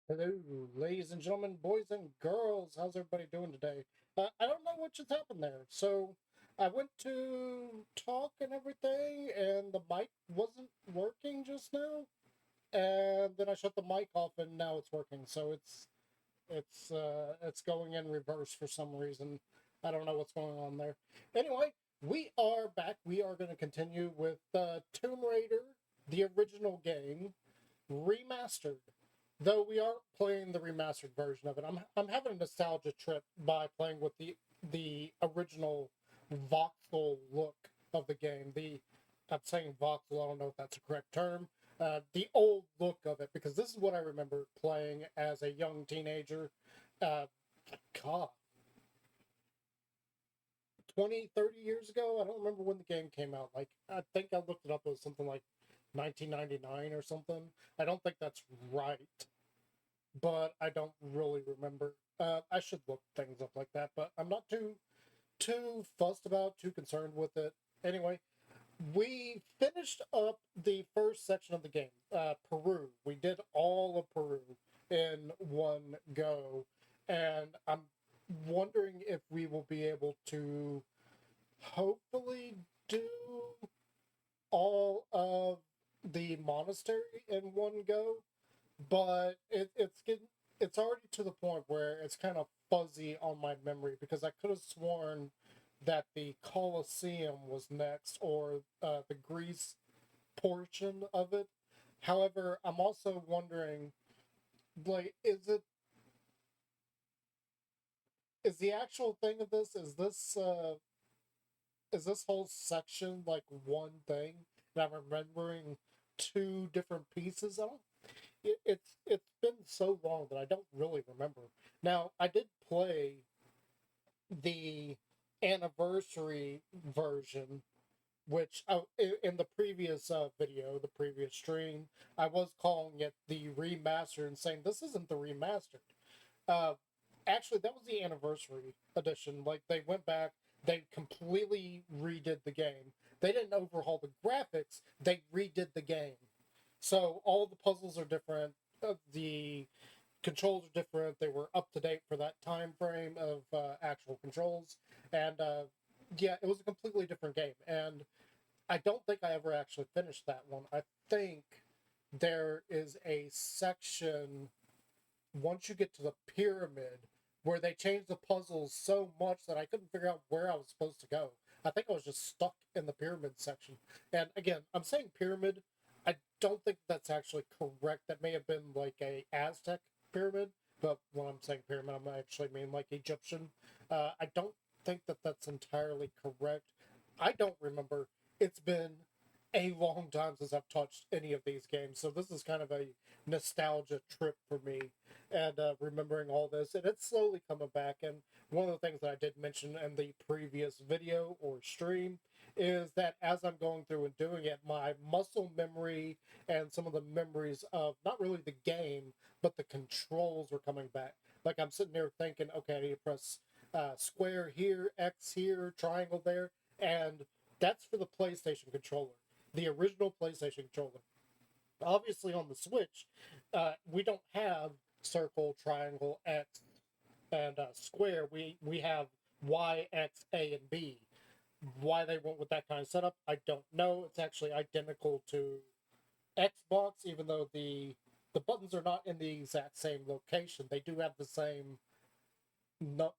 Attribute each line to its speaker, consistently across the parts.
Speaker 1: Hello, ladies and gentlemen, boys and girls. How's everybody doing today? I don't know what just happened there. So I went to talk and everything, and the mic wasn't working just now. And then I shut the mic off, and now it's working. So it's going in reverse for some reason. I don't know what's going on there. Anyway, we are back. We are going to continue with Tomb Raider, the original game, remastered. Though we aren't playing the remastered version of it, I'm having a nostalgia trip by playing with the original voxel look of the game. I'm saying voxel. I don't know if that's a correct term. The old look of it, because this is what I remember playing as a young teenager. Uh, God, 20, 30 years ago. I don't remember when the game came out. Like, I think I looked it up. It was something like 1999 or something. I don't think that's right, but I don't really remember. I should look things up like that, but I'm not too fussed about, too concerned with it. Anyway, we finished up the first section of the game, Peru. We did all of Peru in one go, and I'm wondering if we will be able to hopefully do all of the monastery in one go, but it's already to the point where it's kind of fuzzy on my memory because I could have sworn that the Colosseum was next, or the Greece portion of it. However, I'm also wondering, like, is the actual thing of this, is this whole section like one thing, and I'm remembering two different pieces? I don't it's been so long that I don't really remember. Now, I did play the anniversary version, which in the previous video, the previous stream, I was calling it the remaster and saying this isn't the remastered. Uh, Actually, that was the anniversary edition. Like, they went back, they completely redid the game. They didn't overhaul the graphics; they redid the game. So all the puzzles are different. The controls are different. They were up to date for that time frame of actual controls, and yeah, it was a completely different game. And I don't think I ever actually finished that one. I think there is a section once you get to the pyramid where they changed the puzzles so much that I couldn't figure out where I was supposed to go. I think I was just stuck in the pyramid section. And again, I'm saying pyramid. I don't think that's actually correct. That may have been like a Aztec pyramid, but when I'm saying pyramid, I'm actually mean like Egyptian. I don't think that that's entirely correct. I don't remember. It's been a long time since I've touched any of these games, so this is kind of a nostalgia trip for me, and remembering all this, and it's slowly coming back. And one of the things that I did mention in the previous video or stream is that as I'm going through and doing it, my muscle memory and some of the memories of not really the game, but the controls were coming back. Like, I'm sitting there thinking, okay, I need to press square here, X here, triangle there, and that's for the PlayStation controller, the original PlayStation controller. Obviously, on the Switch, we don't have circle, triangle, X, and square. We have Y, X, A, and B. Why they went with that kind of setup, I don't know. It's actually identical to Xbox, even though the buttons are not in the exact same location. They do have the same no,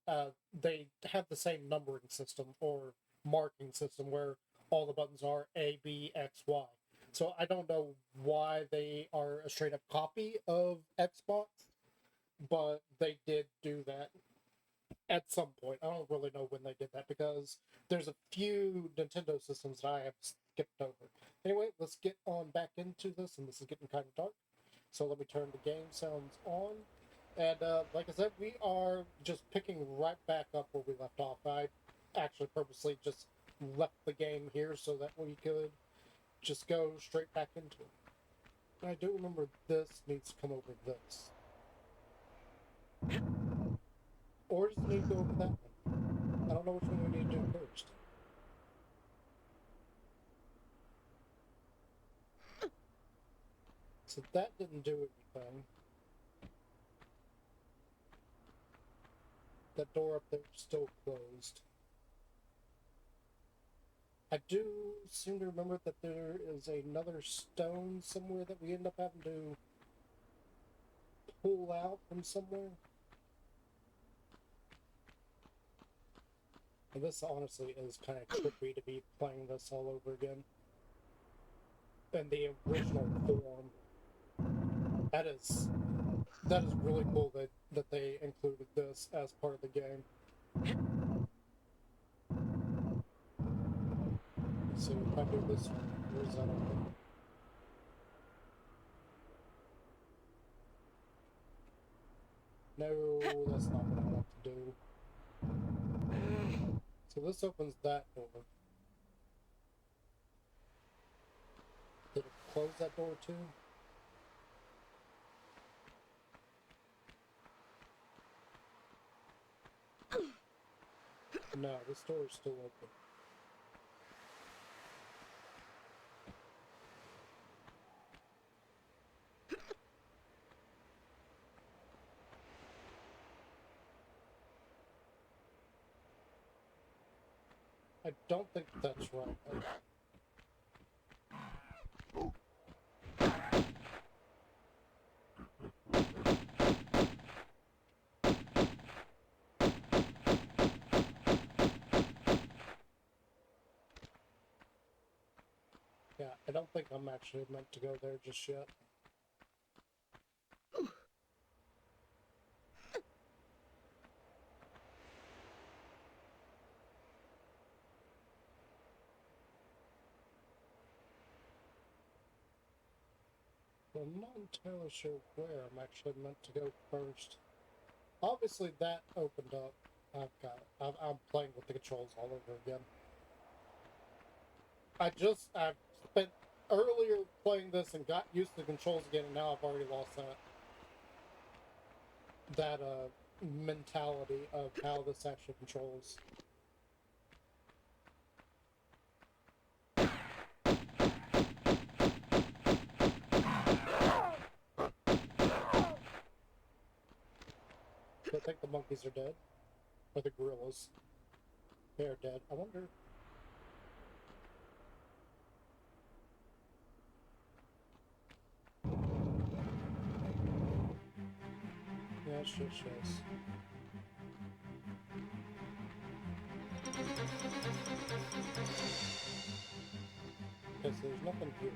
Speaker 1: they have the same numbering system or marking system where all the buttons are A, B, X, Y. So I don't know why they are a straight up copy of Xbox, but they did do that at some point. I don't really know when they did that because there's a few Nintendo systems that I have skipped over. Anyway, let's get on back into this, and this is getting kind of dark. So let me turn the game sounds on. And like I said, we are just picking right back up where we left off. I actually purposely just left the game here so that we could just go straight back into it. And I do remember this needs to come over this. Or does it need to go over that one? I don't know which one we need to do first. So that didn't do anything. that door up there is still closed. I do seem to remember that there is another stone somewhere that we end up having to pull out from somewhere. And this honestly is kind of trippy to be playing this all over again. In the original form. That is really cool that they included this as part of the game. So if I do this one, where's that open? No, that's not what I want to do. So this opens that door. Did it close that door too? No, this door is still open. I don't think that's right. Yeah, I don't think I'm actually meant to go there just yet. I'm not entirely sure where I'm actually meant to go first. Obviously that opened up. I'm playing with the controls all over again. I've spent earlier playing this and got used to the controls again, and now I've already lost that mentality of how this actually controls. I think the monkeys are dead. Or the gorillas. They are dead. I wonder. Yes, yes, yes. Okay, so there's nothing here.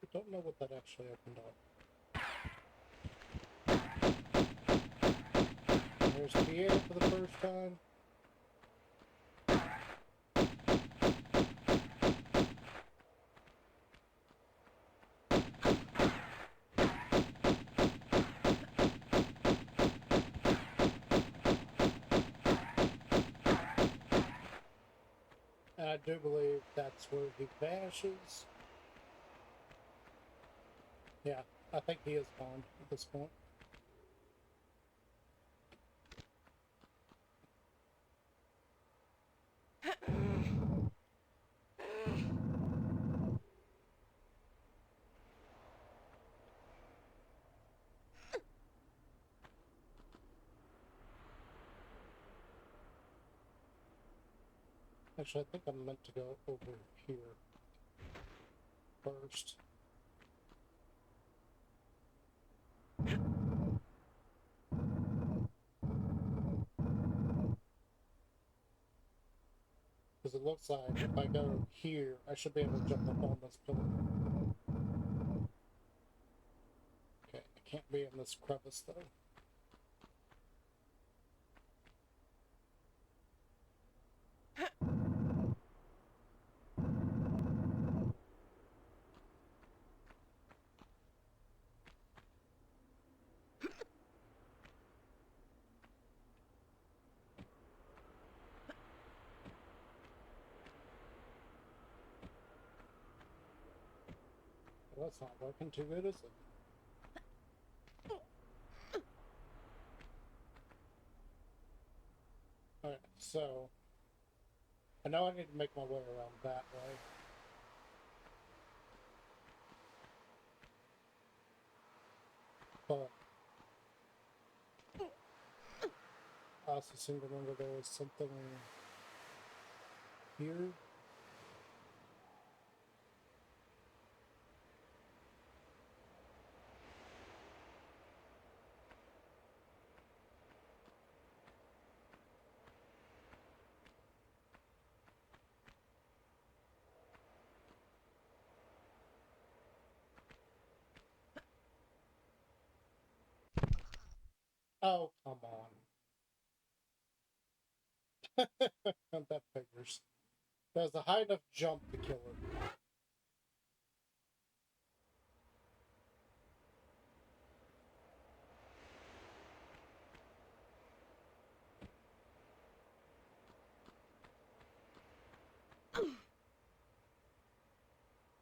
Speaker 1: I don't know what that actually opened up. There's Pierre for the first time. And I do believe that's where he vanishes. Yeah, I think he is gone at this point. Actually, I think I'm meant to go over here first. because it looks like if I go here, I should be able to jump up on this pillar. Okay, I can't be in this crevice though. Well, that's not working too good, is it? Alright, so I know I need to make my way around that way. But I also seem to remember there was something here. Oh, come on. That figures. There's a high enough jump to kill her.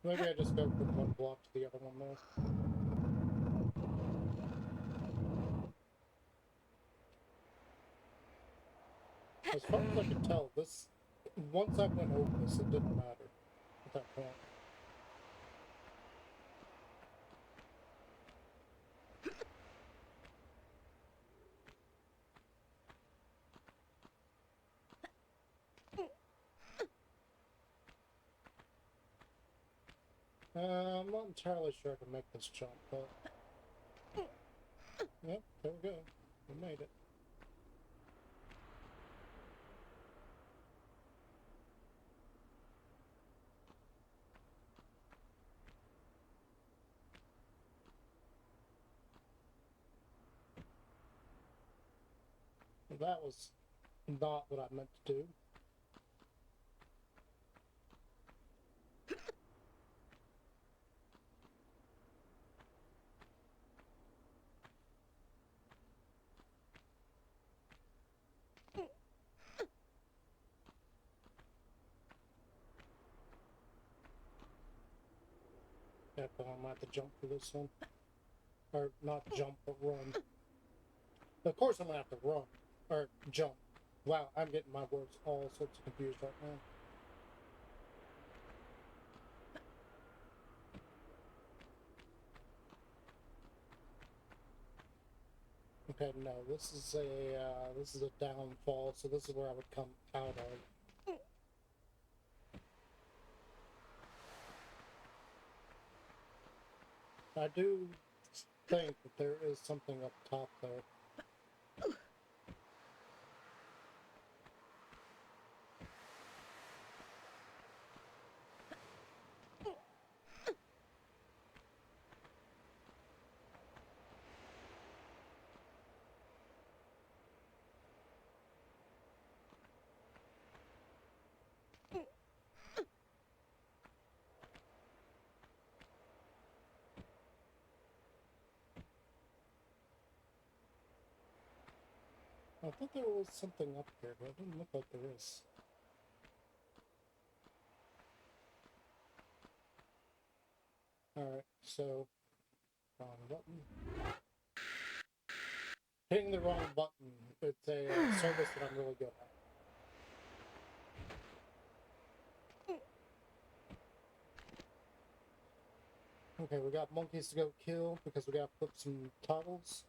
Speaker 1: Maybe I just go from one block to the other one there. As far as I can tell, this, once I went over this, it didn't matter at that point. I'm not entirely sure I can make this jump, but... Yep, there we go. We made it. That was not what I meant to do. Yeah, but I'm gonna have to jump for this one. Or not jump, but run. Of course I'm gonna have to run. Or jump. Wow, I'm getting my words all sorts of confused right now. Okay, no, this is a downfall, so this is where I would come out of. I do think that there is something up top there. I thought there was something up here, but it doesn't look like there is. Alright, so wrong button. Hitting the wrong button. It's a service that I'm really good at. Okay, we got monkeys to go kill because we gotta flip some toggles.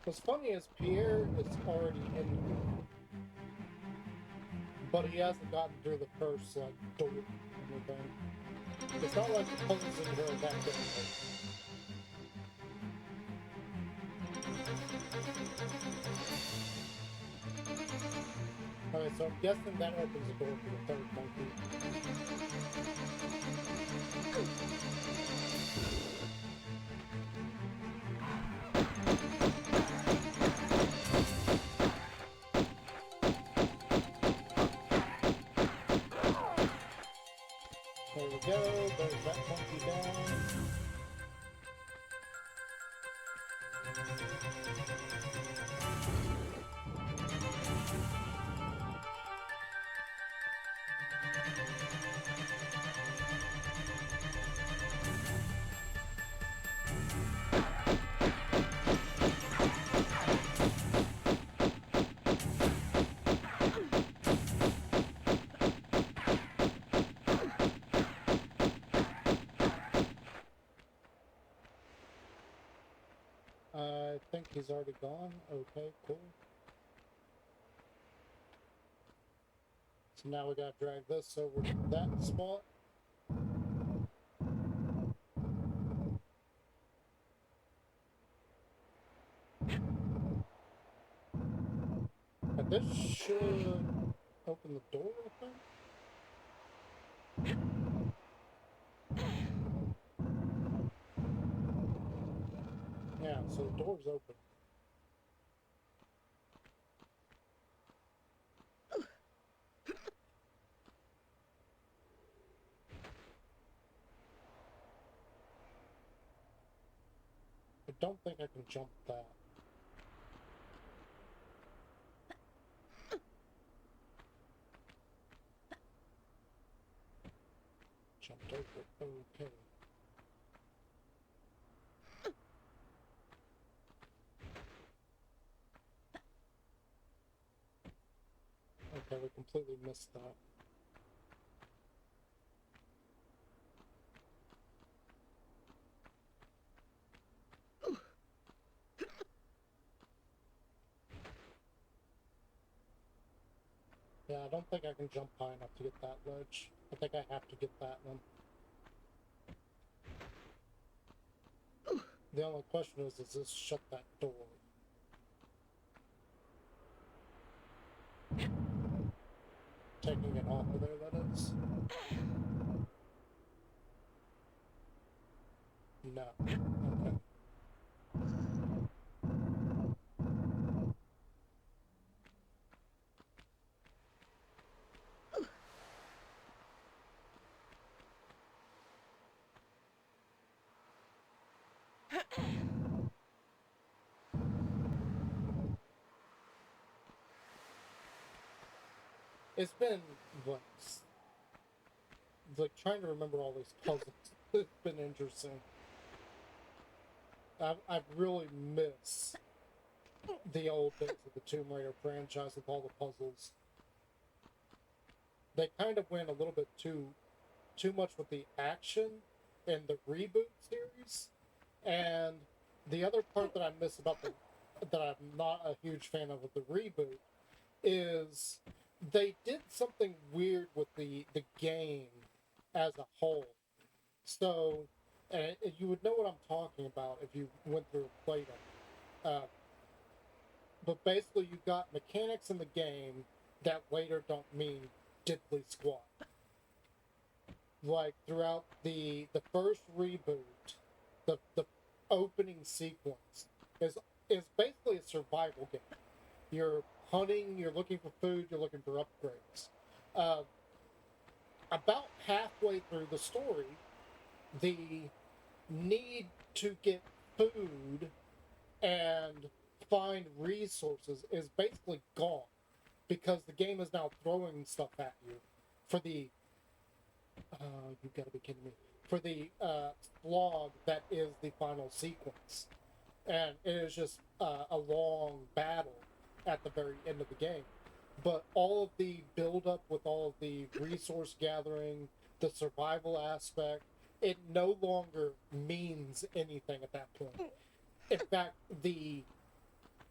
Speaker 1: What's funny is Pierre is already in here, but he hasn't gotten through the first like door or anything. It's not like the puzzles in here are that difficult. Okay, so I'm guessing that opens the door for the third monkey. There we go, there's that monkey down. I think he's already gone. Okay, cool. So now we gotta drag this over to that spot. And this should open the door, I think. Yeah, so the door's open. I don't think I can jump that. Jumped over. Okay. Okay, we completely missed that. Yeah, I don't think I can jump high enough to get that ledge. I think I have to get that one. The only question is does this shut that door? Taking it off of there, that is. No. Okay. It's been, what, like trying to remember all these puzzles. It's been interesting. I really miss the old days of the Tomb Raider franchise with all the puzzles. They kind of went a little bit too much with the action in the reboot series, and the other part that I miss about the that I'm not a huge fan of with the reboot is they did something weird with the game as a whole. So, and you would know what I'm talking about if you went through and played them. Uh, but basically, you got mechanics in the game that later don't mean diddly squat. Like throughout the first reboot, the opening sequence is is basically a survival game. You're hunting, you're looking for food, you're looking for upgrades. Uh, about halfway through the story, the need to get food and find resources is basically gone because the game is now throwing stuff at you for the you gotta be kidding me, for the slog that is the final sequence, and it is just a long battle at the very end of the game. But all of the build up with all of the resource gathering, the survival aspect, it no longer means anything at that point. In fact,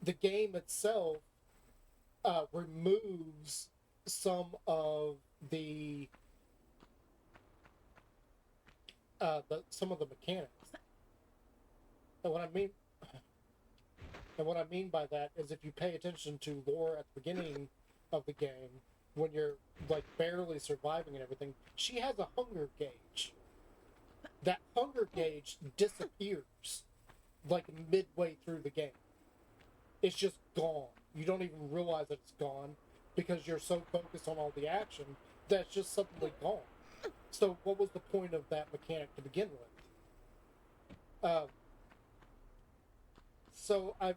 Speaker 1: the game itself removes some of some of the mechanics. And what I mean by that is if you pay attention to lore at the beginning of the game, when you're like barely surviving and everything, she has a hunger gauge. That hunger gauge disappears like midway through the game. It's just gone. You don't even realize that it's gone because you're so focused on all the action that it's just suddenly gone. So what was the point of that mechanic to begin with? So I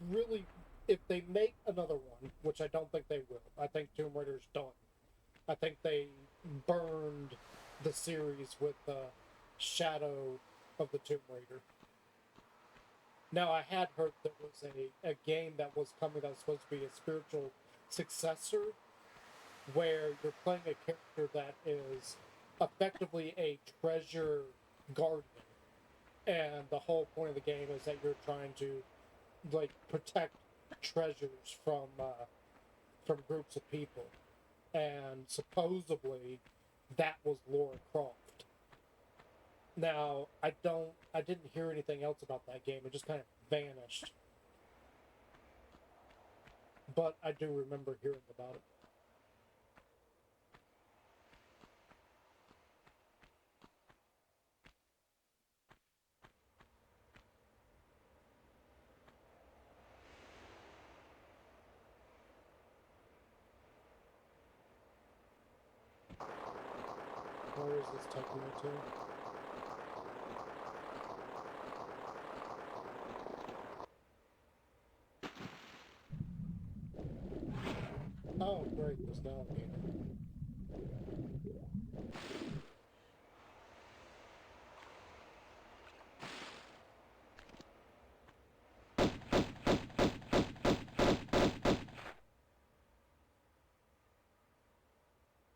Speaker 1: really, if they make another one, which I don't think they will, I think Tomb Raider's done. I think they burned the series with Shadow of the Tomb Raider. Now, I had heard there was a game that was coming that was supposed to be a spiritual successor where you're playing a character that is effectively a treasure guardian. And the whole point of the game is that you're trying to like protect treasures from groups of people. And supposedly that was Lara Croft. Now, I didn't hear anything else about that game. It just kind of vanished. But I do remember hearing about it. Where is this taking me to? Oh, great, there's an alligator.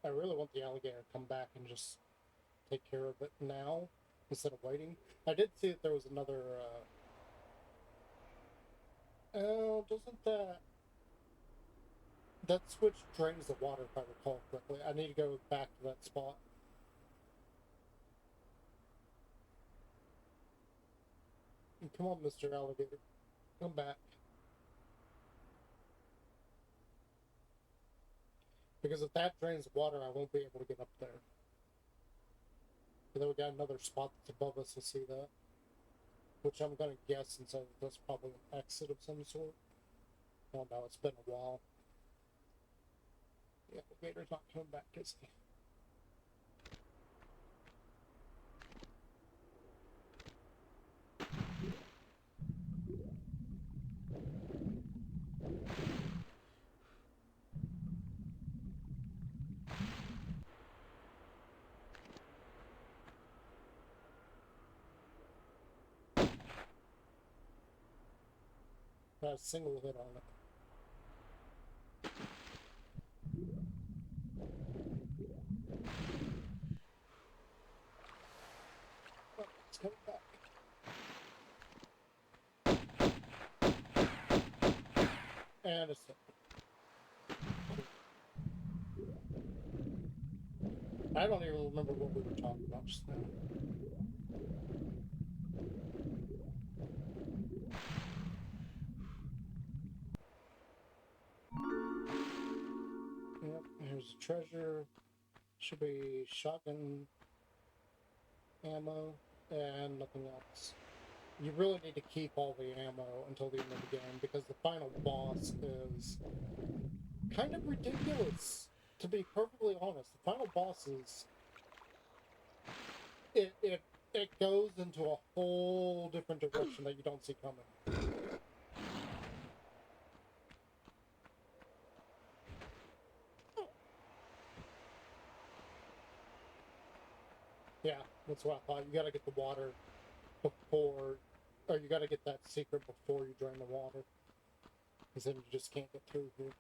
Speaker 1: I really want the alligator to come back and just take care of it now instead of waiting. I did see that there was another. Oh, doesn't that switch drains the water if I recall correctly? I need to go back to that spot. Come on, Mr. Alligator, come back. Because if that drains water, I won't be able to get up there. And then we got another spot that's above us to see that. Which I'm gonna guess and say that's probably an exit of some sort. Oh no, it's been a while. The alligator's not coming back, is he? Not a single hit on it. Oh, it's coming back. And it's hit. I don't even remember what we were talking about just now. Yep, here's a treasure. Should be shotgun ammo and nothing else. You really need to keep all the ammo until the end of the game because the final boss is kind of ridiculous. To be perfectly honest, the final boss is it goes into a whole different direction that you don't see coming. Yeah, that's what I thought. You gotta get the water before, or you gotta get that secret before you drain the water. Because then you just can't get through here.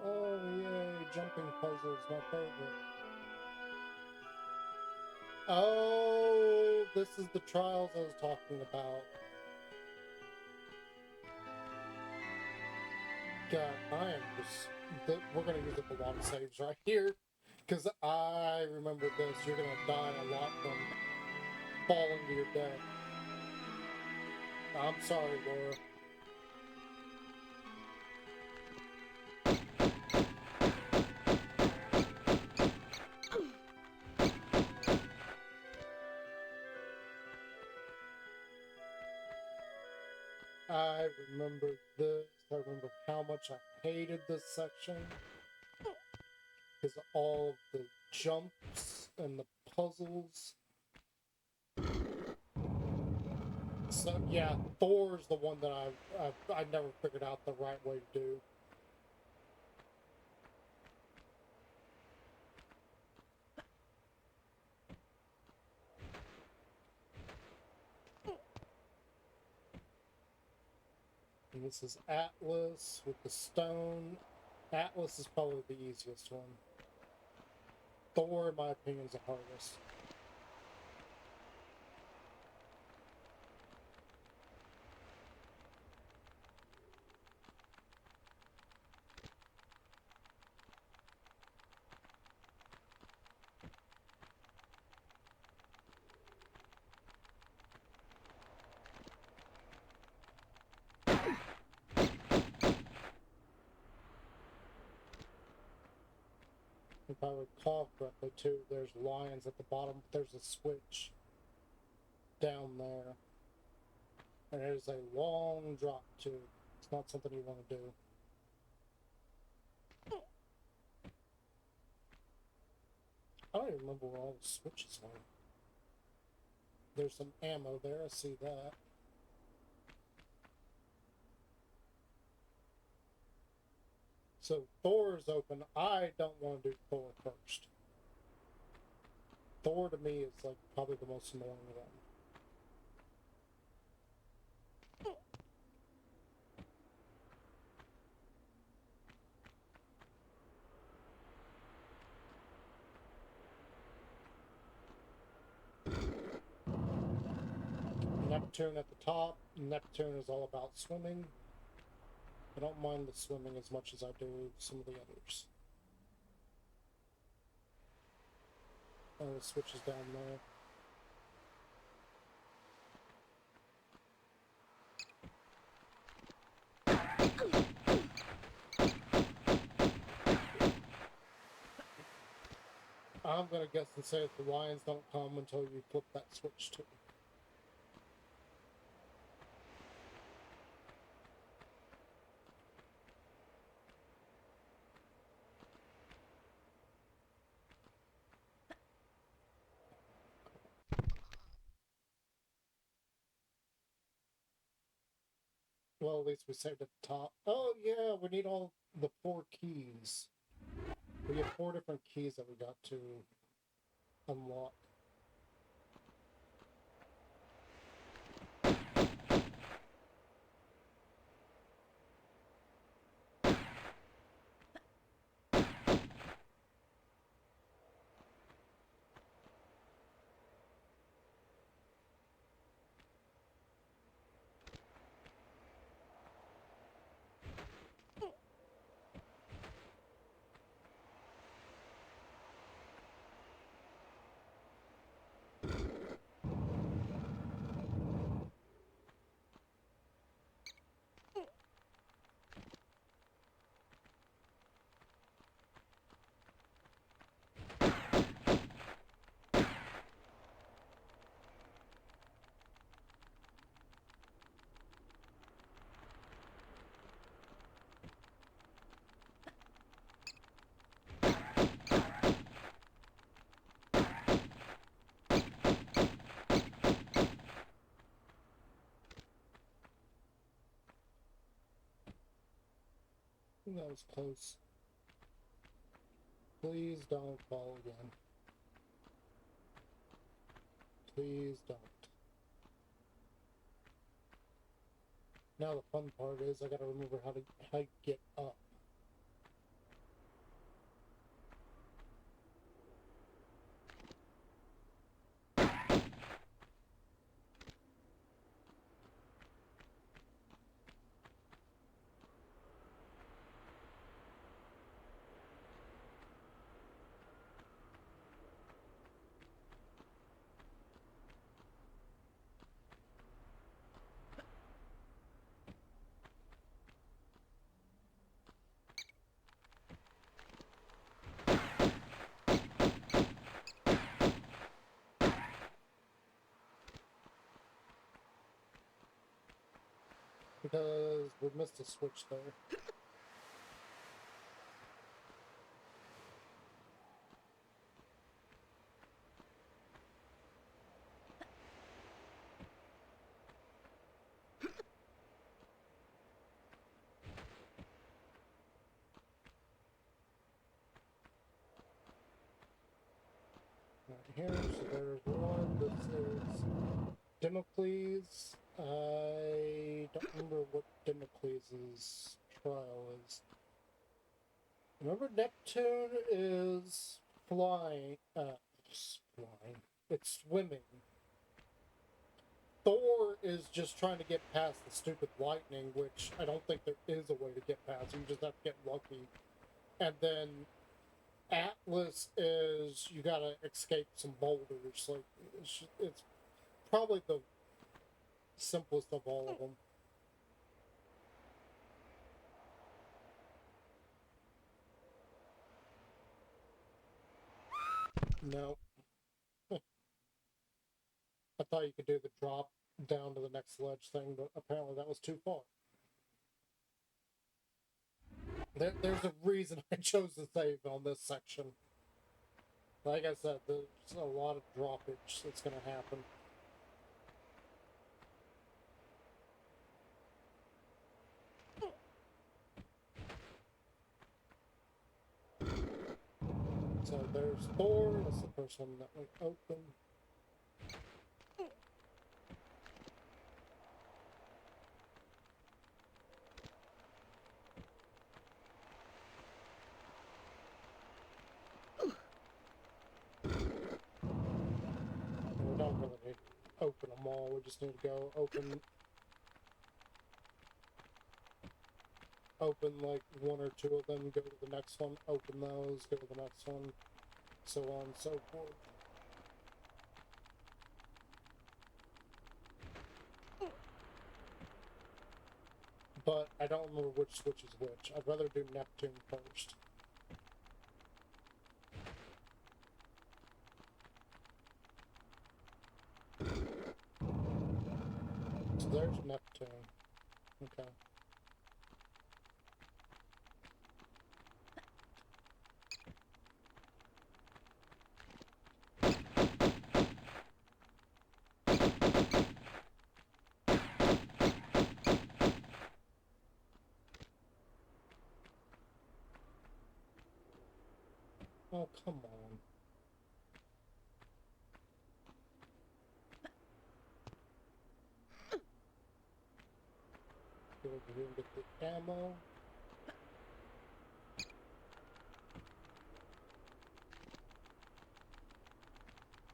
Speaker 1: Oh, yay, jumping puzzles my favorite. Oh, this is the trials I was talking about. God, I am just... we're going to use up a lot of saves right here. Because I remember this. You're going to die a lot from falling to your death. I'm sorry, Laura. I remember this. I remember how much I hated this section. Because of all of the jumps and the puzzles. So yeah, Thor's the one that I never figured out the right way to do. And this is Atlas with the stone. Atlas is probably the easiest one. Thor, in my opinion, is the hardest. If I recall correctly, too, there's lions at the bottom. There's a switch down there. And it is a long drop, too. It's not something you want to do. I don't even remember where all the switches are. There's some ammo there, I see that. So Thor is open. I don't want to do Thor first. Thor to me is like probably the most annoying one. Neptune at the top. Neptune is all about swimming. I don't mind the swimming as much as I do some of the others. Oh, the switch is down there. I'm gonna guess and say that the lions don't come until you flip that switch too. Well, at least we saved at the top. Oh yeah, we need all the 4 keys. We have 4 different keys that we got to unlock. That was close. Please don't fall again. Please don't. Now the fun part is I gotta remember how to get up. because we missed a switch there. Right here, so there's one. This is Damocles. I don't remember what Damocles' trial is. Remember, Neptune is flying. Flying. It's swimming. Thor is just trying to get past the stupid lightning, which I don't think there is a way to get past. You just have to get lucky. And then Atlas is you gotta escape some boulders. Like it's probably the simplest of all of them. No. I thought you could do the drop down to the next ledge thing, but apparently that was too far. There's a reason I chose to save on this section. Like I said, there's a lot of droppage that's going to happen. So there's Thor. That's the first one that we open. We don't really need to open them all. We just need to go open like one or two of them, go to the next one, open those, go to the next one, so on and so forth. But I don't remember which switch is which. I'd rather do Neptune first. So there's Neptune. Okay. Oh, come on. Go over here and get the ammo.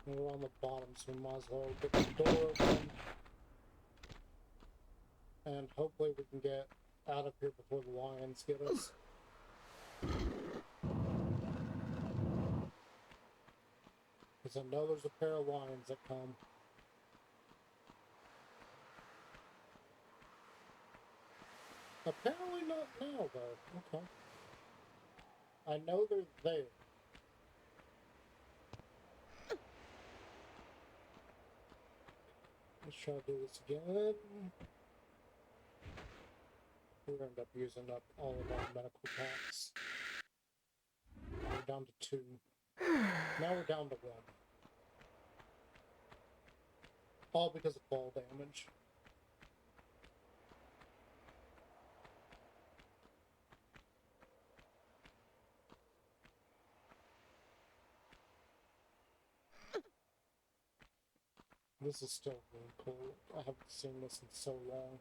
Speaker 1: And we're on the bottom, so we might as well get the door open. And hopefully we can get out of here before the lions get us. Because I know there's a pair of lions that come. Apparently not now, though. Okay. I know they're there. Let's try to do this again. We're going to end up using up all of our medical packs. We're down to 2. Now we're down to 1. All because of fall damage. This is still really cool. I haven't seen this in so long.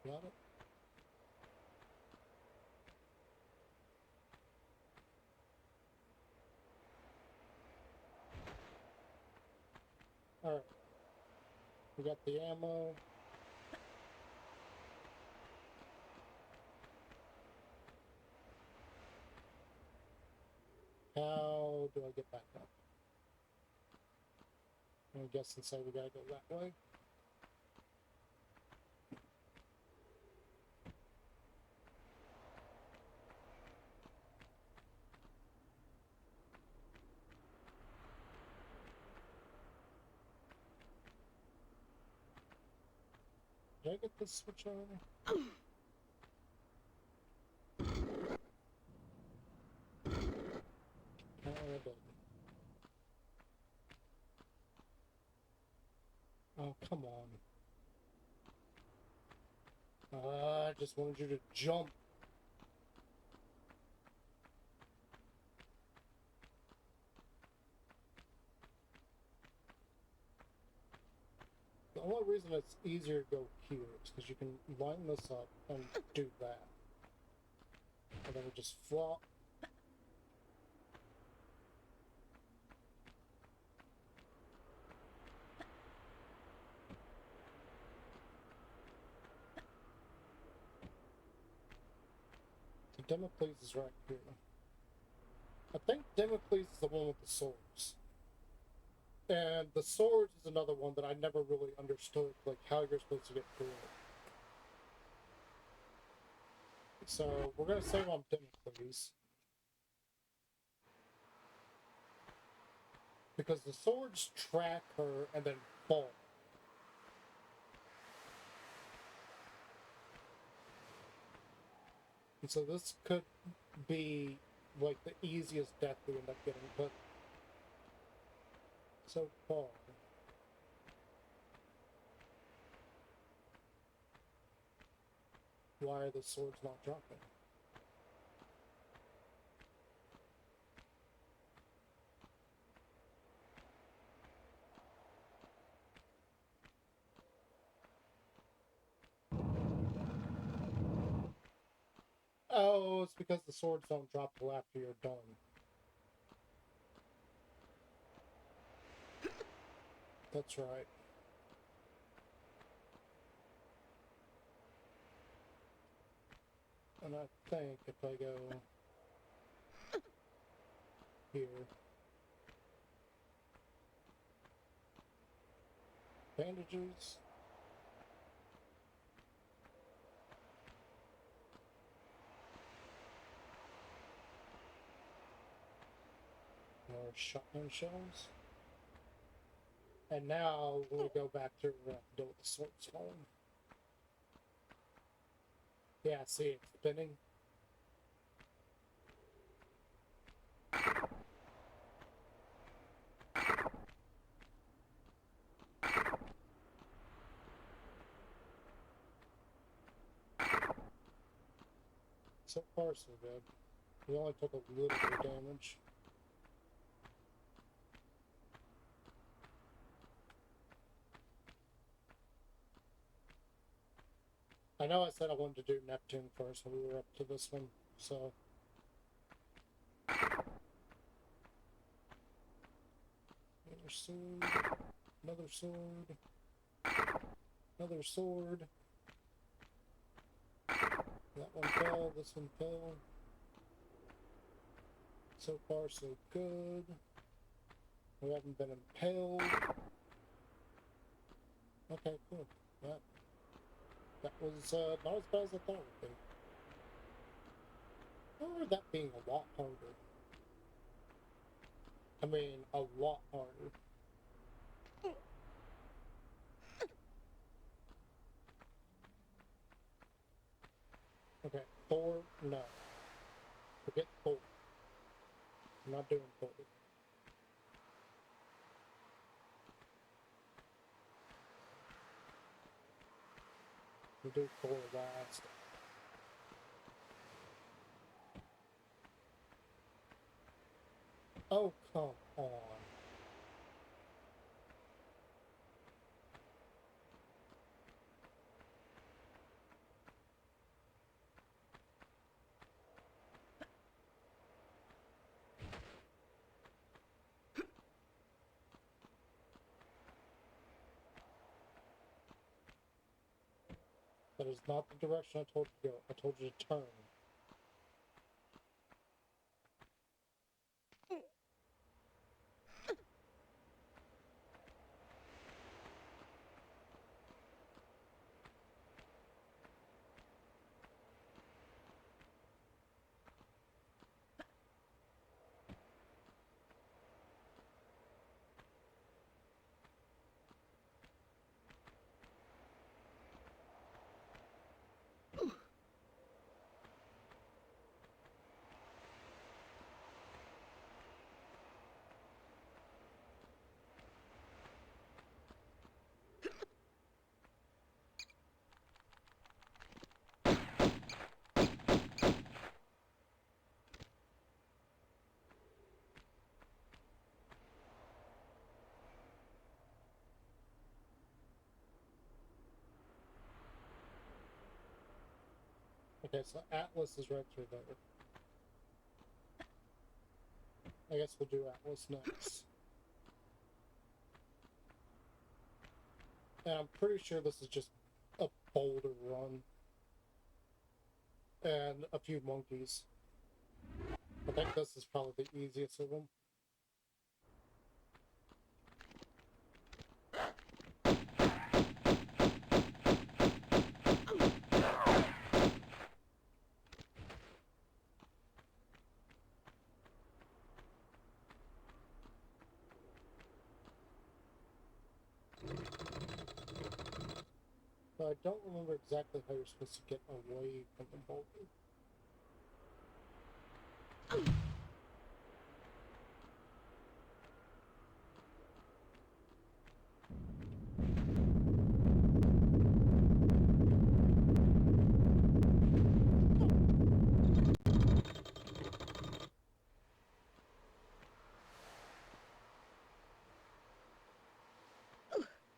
Speaker 1: Got it? Alright. We got the ammo. How do I get back up? I'm guessing say we gotta go that way. Did I get this switch already? Apparently I did. Oh, come on. I just wanted you to jump. The only reason it's easier to go here is because you can line this up and do that. And then we just flop. So Democles is right here. I think Democles is the one with the swords. And the swords is another one that I never really understood, like how you're supposed to get through it. So we're gonna save on Democles. Because the swords track her and then fall. And so this could be like the easiest death we end up getting, but so far. Why are the swords not dropping? Oh, it's because the swords don't drop till after you're done. That's right. And I think if I go here, bandages, more shotgun shells, and now we'll go back to deal with the swords falling. Yeah, see, it's spinning. So far, so good. We only took a little bit of damage. I know I said I wanted to do Neptune first when we were up to this one, so. Another sword, another sword, another sword. That one fell, this one fell. So far, so good. We haven't been impaled. Okay, cool. That was not as bad as I thought it would be. I remember that being a lot harder. I mean, a lot harder. Okay, Thor, no. Forget Thor. I'm not doing Thor. We'll do Thor last. Oh, come on. That is not the direction I told you to go. I told you to turn. Okay, so Atlas is right through there. I guess we'll do Atlas next. And I'm pretty sure this is just a boulder run. And a few monkeys. I think this is probably the easiest of them. But I don't remember exactly how you're supposed to get away from the boulder.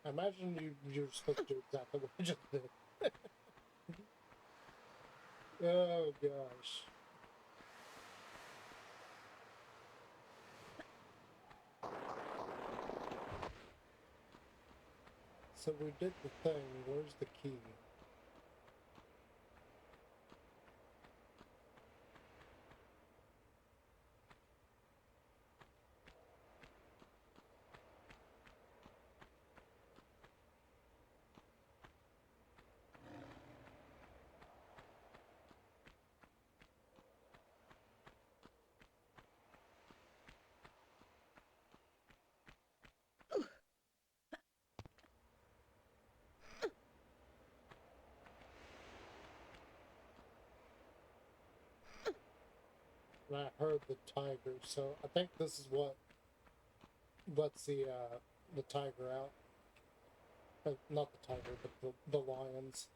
Speaker 1: I imagine you're supposed to do exactly what I just did. Oh gosh. So we did the thing. Where's the key? And I heard the tiger, so I think this is what lets the tiger out. Not the tiger, but the lions.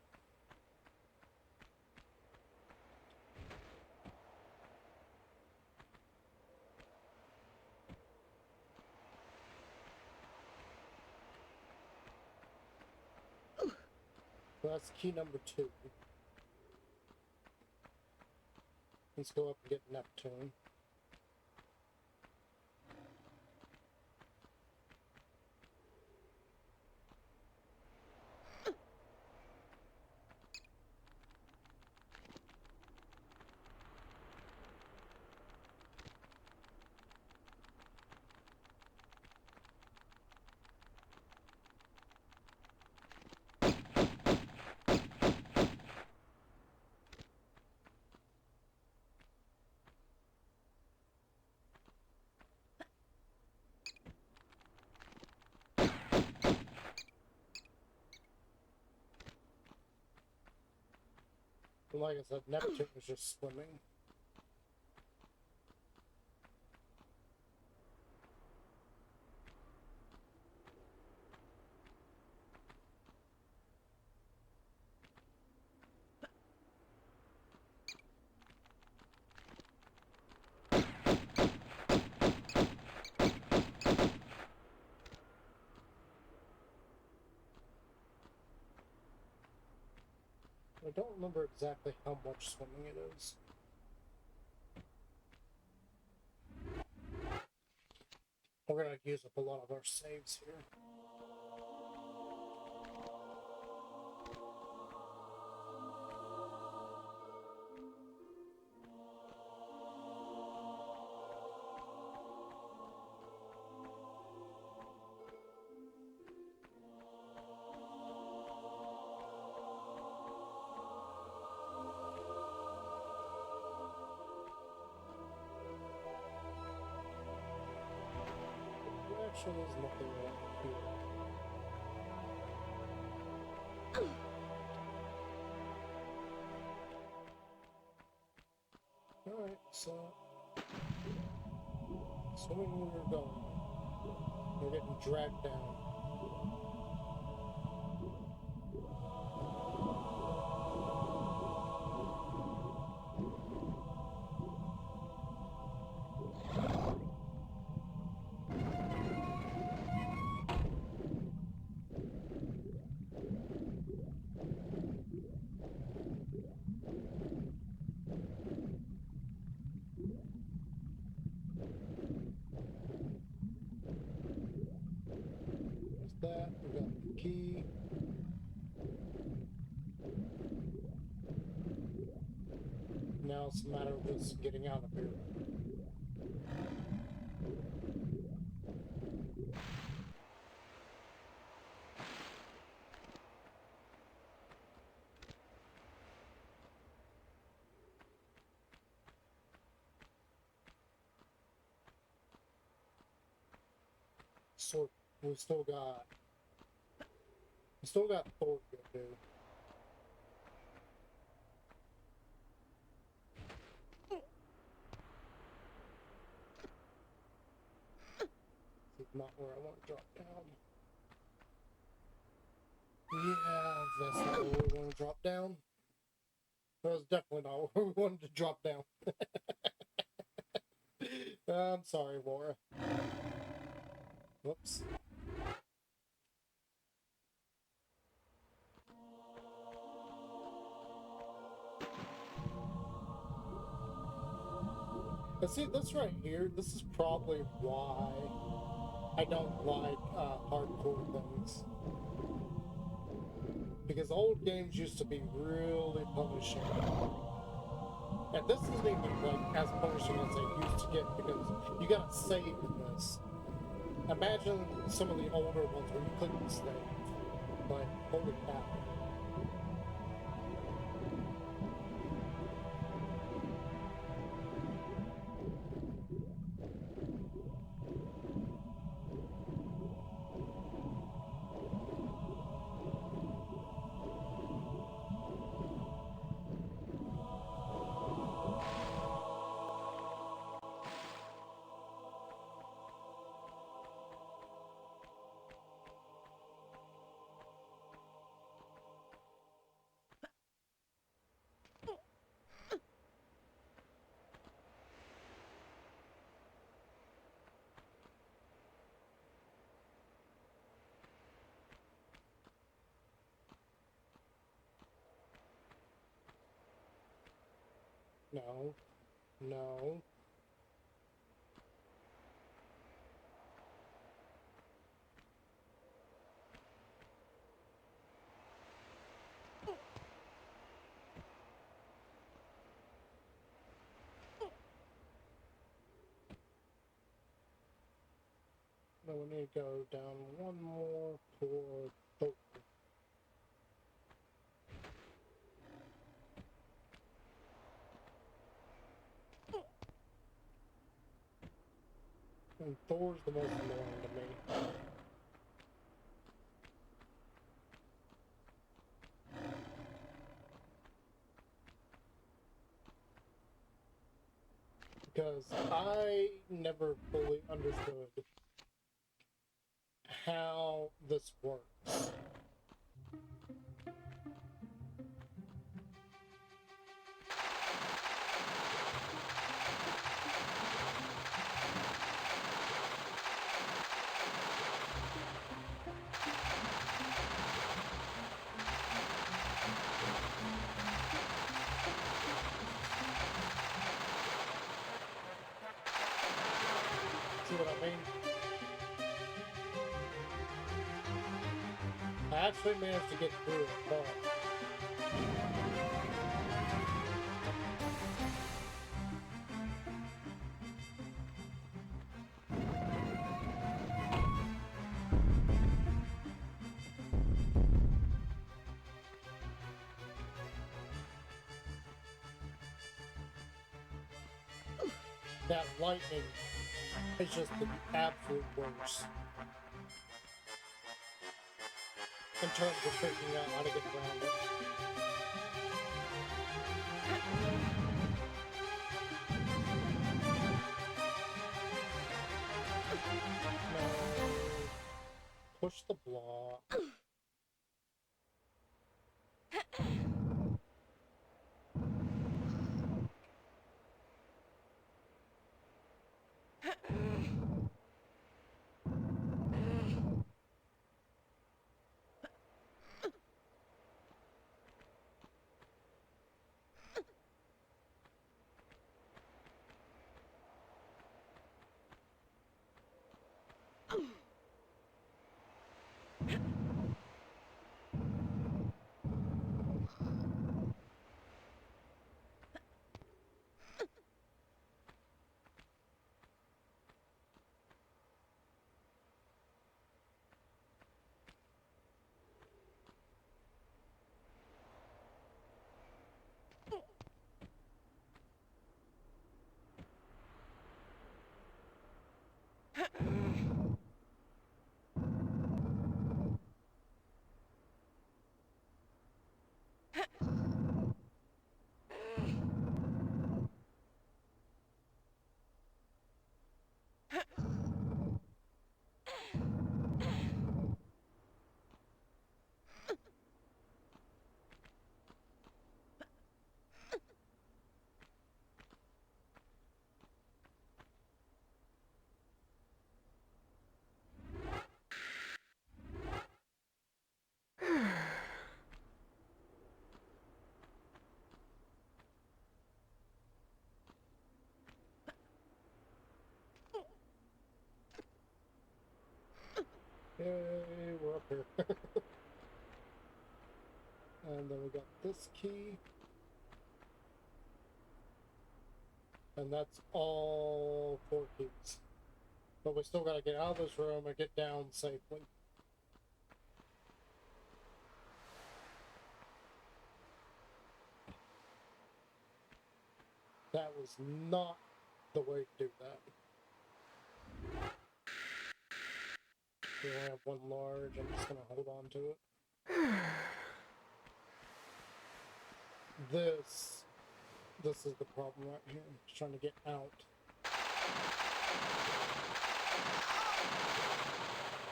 Speaker 1: So that's key number 2. Let's go up and get Neptune. And like I said, Neptune was just swimming. I don't remember exactly how much swimming it is. We're gonna use up a lot of our saves here. There actually is nothing right here. Alright, so swimming where we're going. We're getting dragged down. that. We got the key. Now it's a matter of just getting out of here. So we still got Thor to do. This is not where I want to drop down. Yeah, that's not where we want to drop down. That was definitely not where we wanted to drop down. I'm sorry, Laura. Whoops. And see, this right here, this is probably why I don't like hardcore things. Because old games used to be really punishing. And this isn't even like as punishing as they used to get because you gotta save in this. Imagine some of the older ones where you couldn't save. But holy cow. No. No. No, we need to go down one more toward Thor. And Thor's the most annoying to me. Because I never fully understood how this works. See what I mean? I actually managed to get through it, but that lightning is just the absolute worst in terms of figuring out how to get around it. No. Push the block. Yay, we're up here. And then we got this key. And that's all 4 keys. But we still gotta get out of this room and get down safely. That was not the way to do that. We only have one large, I'm just gonna hold on to it. This is the problem right here. I'm just trying to get out.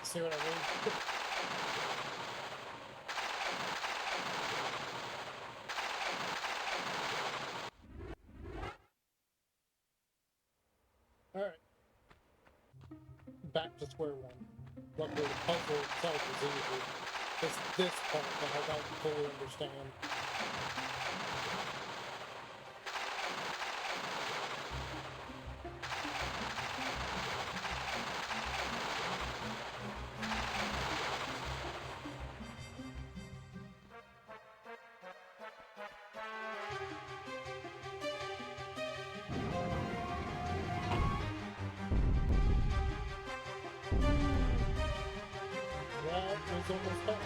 Speaker 1: See what I mean? Alright. Back to square one. Luckily the puzzle itself is easy. It's this part that I don't fully understand. That was almost done.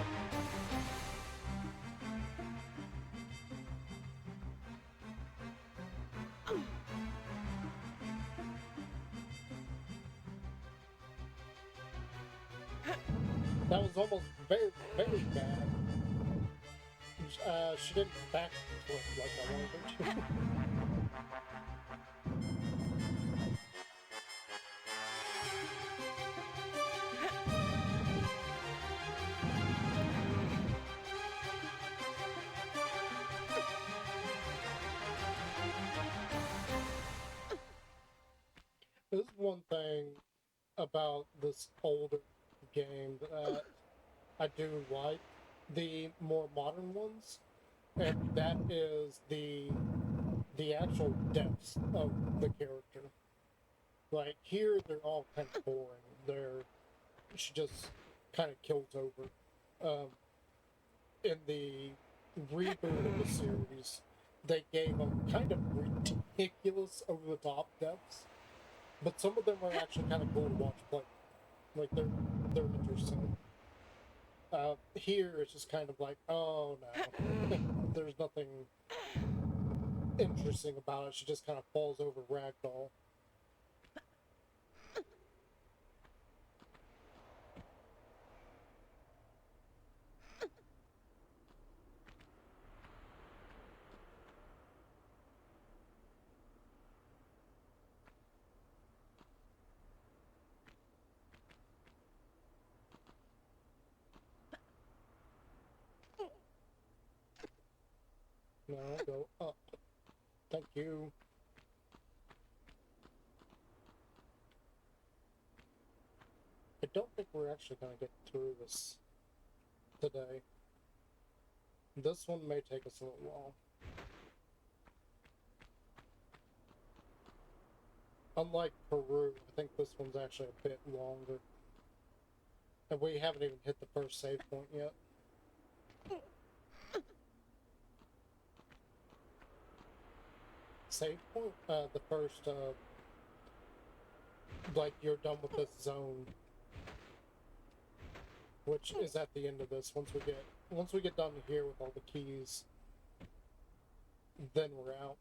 Speaker 1: That was almost very, very bad. She didn't backflip like I wanted her to. There's one thing about this older game that I do like, the more modern ones, and that is the actual depths of the character. Like here, they're all kind of boring. She just kind of kills over. In the reboot of the series, they gave them kind of ridiculous, over the top depths, but some of them are actually kind of cool to watch play. Like they're interesting. Here it's just kind of like, oh no, there's nothing interesting about it. She just kind of falls over ragdoll. No, go up. Thank you. I don't think we're actually gonna get through this today. This one may take us a little while. Unlike Peru, I think this one's actually a bit longer. And we haven't even hit the first save point yet. Save point? The first, like you're done with this zone. Which is at the end of this. Once we get done here with all the keys, then we're out.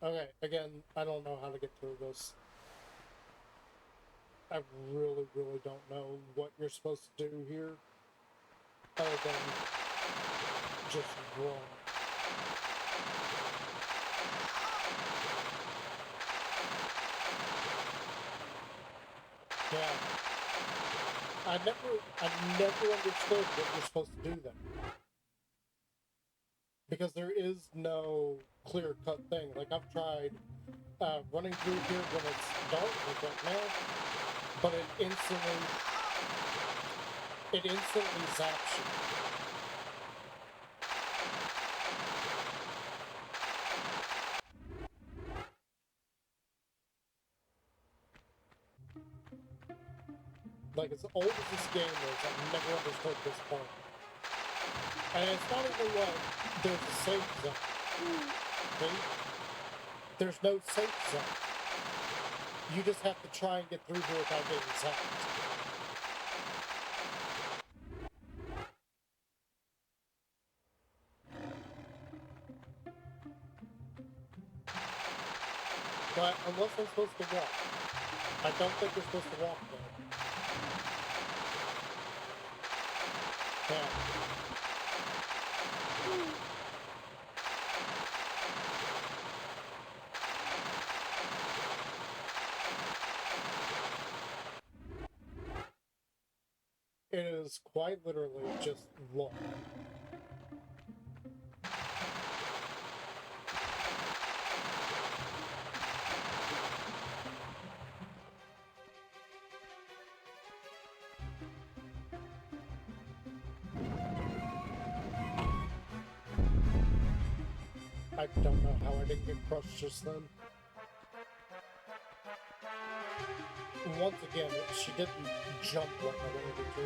Speaker 1: Okay, again, I don't know how to get through this. I really, really don't know what you're supposed to do here, other than just run. Yeah. I never understood what you're supposed to do then. Because there is no clear-cut thing. Like, I've tried running through here when it's dark, like right now, but it instantly zaps you. Like, as old as this game is, I've never understood this part. And it's not even like there's a safe zone. See? There's no safe zone. You just have to try and get through here without getting zapped. But unless I'm supposed to walk. I don't think you're supposed to walk, though. Yeah. It is quite literally just long. I don't know how I didn't get crushed just then. Once again, she didn't jump like I wanted her to.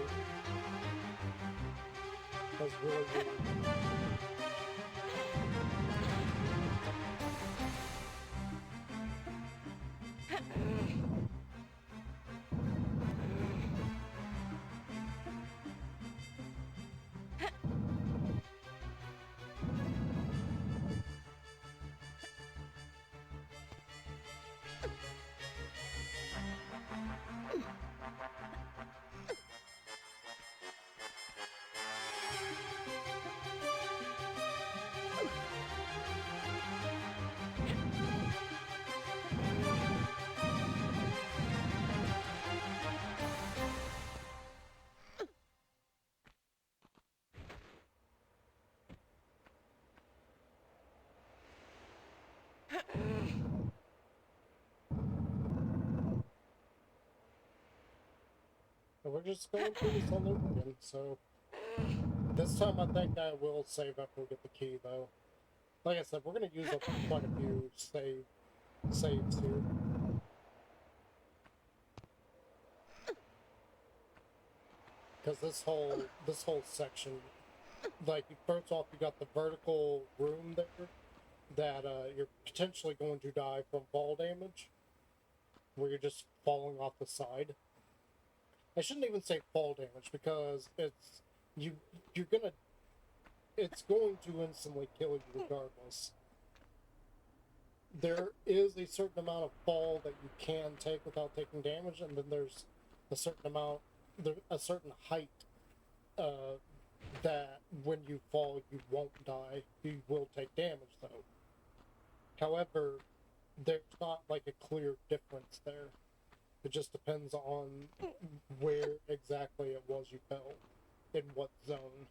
Speaker 1: That was really weird. And we're just going through this all over again, so... This time I think I will save after we get the key, though. Like I said, we're going to use up quite a few saves here. Because this whole section, like, first off, you got the vertical room there that you're potentially going to die from fall damage, where you're just falling off the side. I shouldn't even say fall damage because you're gonna it's going to instantly kill you regardless. There is a certain amount of fall that you can take without taking damage, and then there's a certain height that when you fall you won't die. You will take damage though. However, there's not like a clear difference there. It just depends on where exactly it was you fell, in what zone.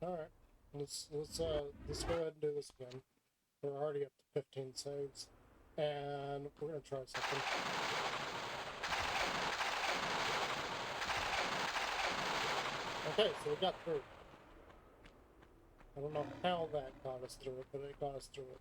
Speaker 1: All right, let's go ahead and do this again. We're already up to 15 saves, and we're gonna try something. Okay, so we got through. I don't know how that got us through it, but it got us through it.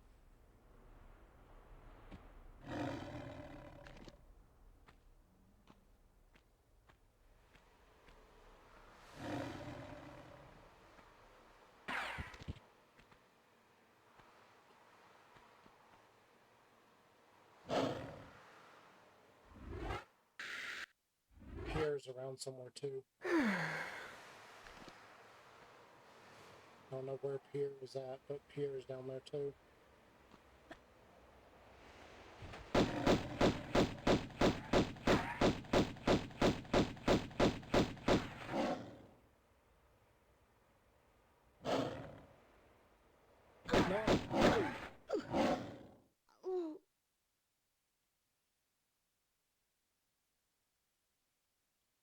Speaker 1: stairs around somewhere too. I don't know where Pierre is at, but Pierre is down there too.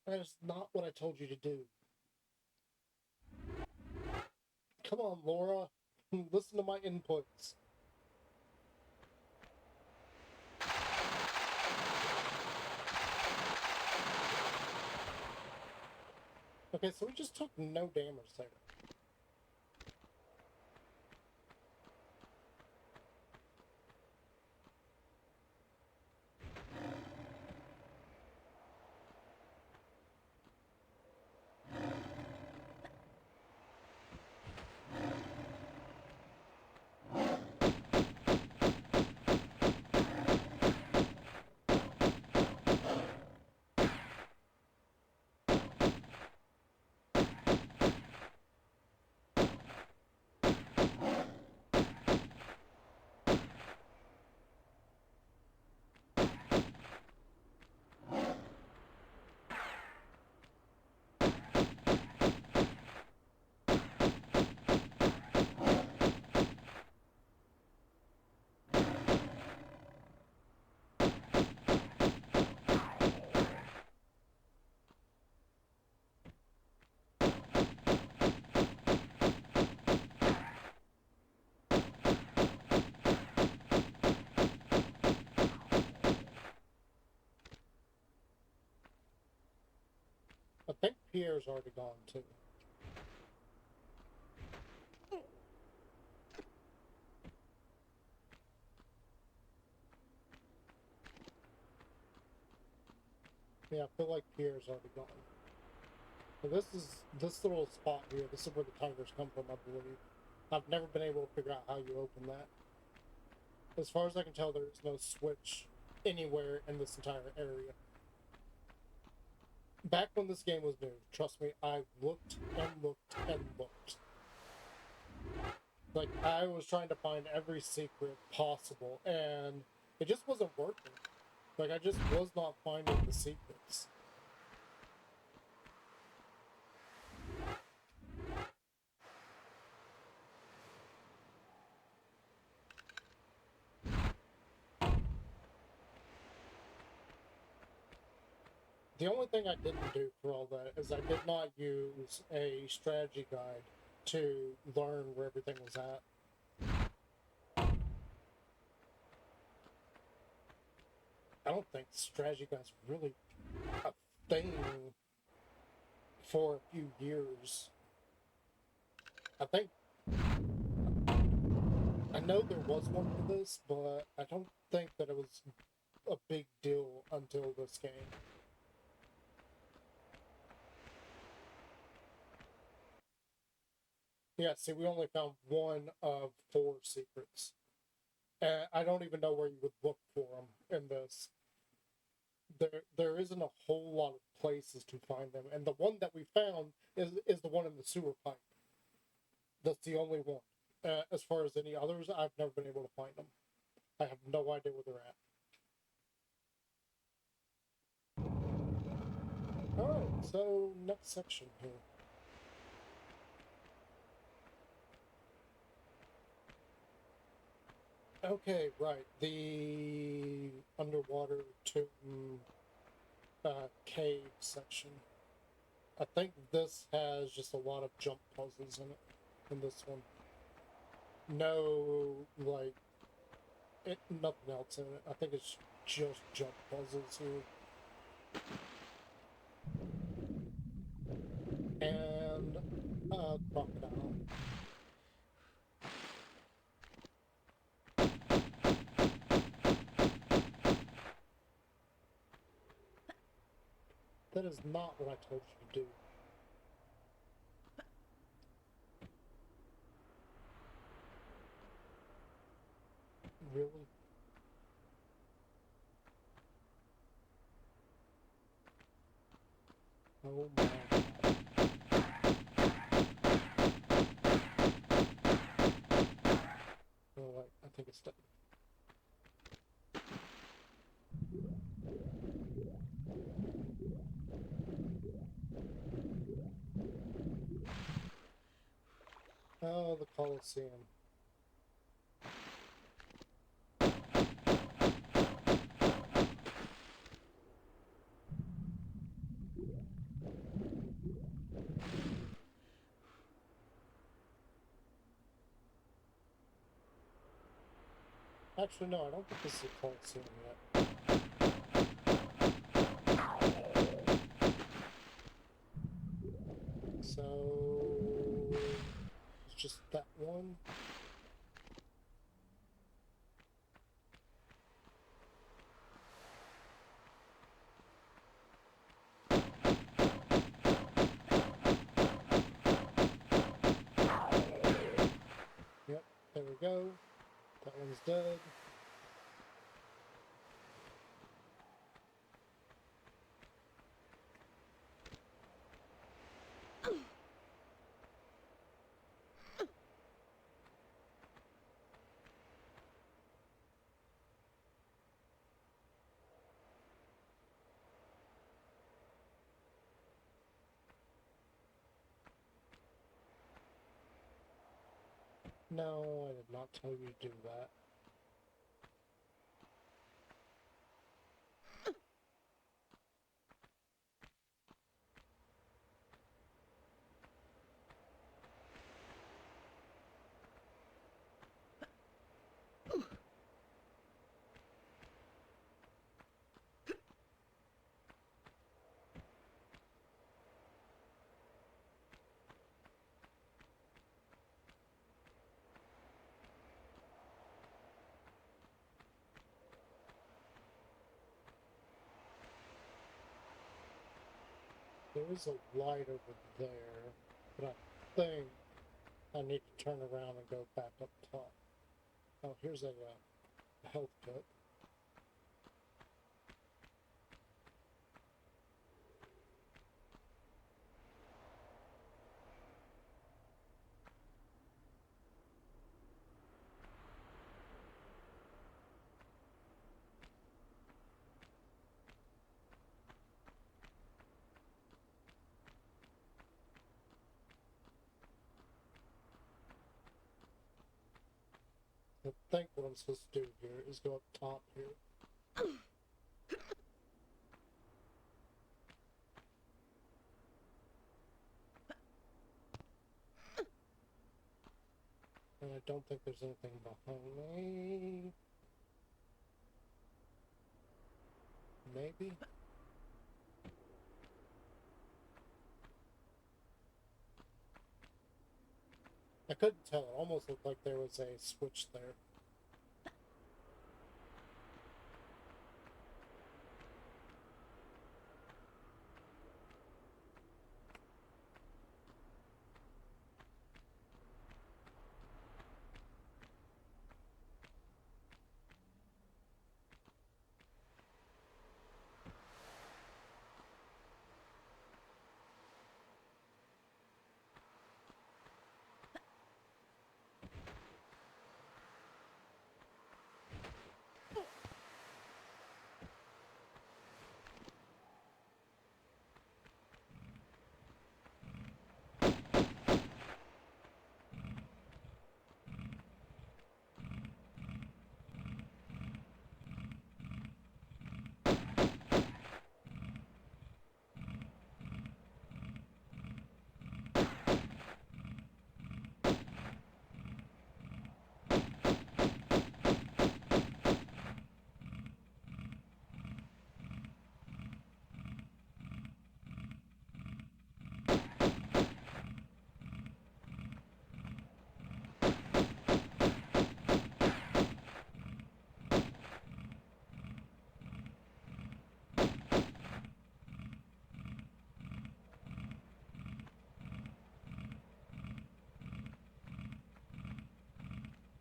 Speaker 1: That is not what I told you to do. Come on, Laura. Listen to my inputs. Okay, so we just took no damage there. I think Pierre's already gone too. Yeah, I feel like Pierre's already gone. So this little spot here. This is where the tigers come from, I believe. I've never been able to figure out how you open that. As far as I can tell, there is no switch anywhere in this entire area. Back when this game was new, trust me, I looked and looked and looked. Like, I was trying to find every secret possible, and it just wasn't working. Like, I just was not finding the secrets. The only thing I didn't do for all that is I did not use a strategy guide to learn where everything was at. I don't think strategy guides really a thing for a few years. I think I know there was one for this, but I don't think that it was a big deal until this game. Yeah, see, we only found one of 4 secrets. And I don't even know where you would look for them in this. There isn't a whole lot of places to find them, and the one that we found is the one in the sewer pipe. That's the only one. As far as any others, I've never been able to find them. I have no idea where they're at. Alright, so next section here. Okay, right. The underwater tomb cave section. I think this has just a lot of jump puzzles in it, in this one. No, like, nothing else in it. I think it's just jump puzzles here. And crocodile. That is not what I told you to do. Really? Oh my god. Oh wait, I think it's done. Oh, the Coliseum. Actually, no, I don't think this is a Coliseum yet. So... it's just that one. Yep, there we go. That one's dead. No, I did not tell you to do that. There is a light over there, but I think I need to turn around and go back up top. Oh, here's a health kit. I think what I'm supposed to do here is go up top here. And I don't think there's anything behind me. Maybe? I couldn't tell. It almost looked like there was a switch there.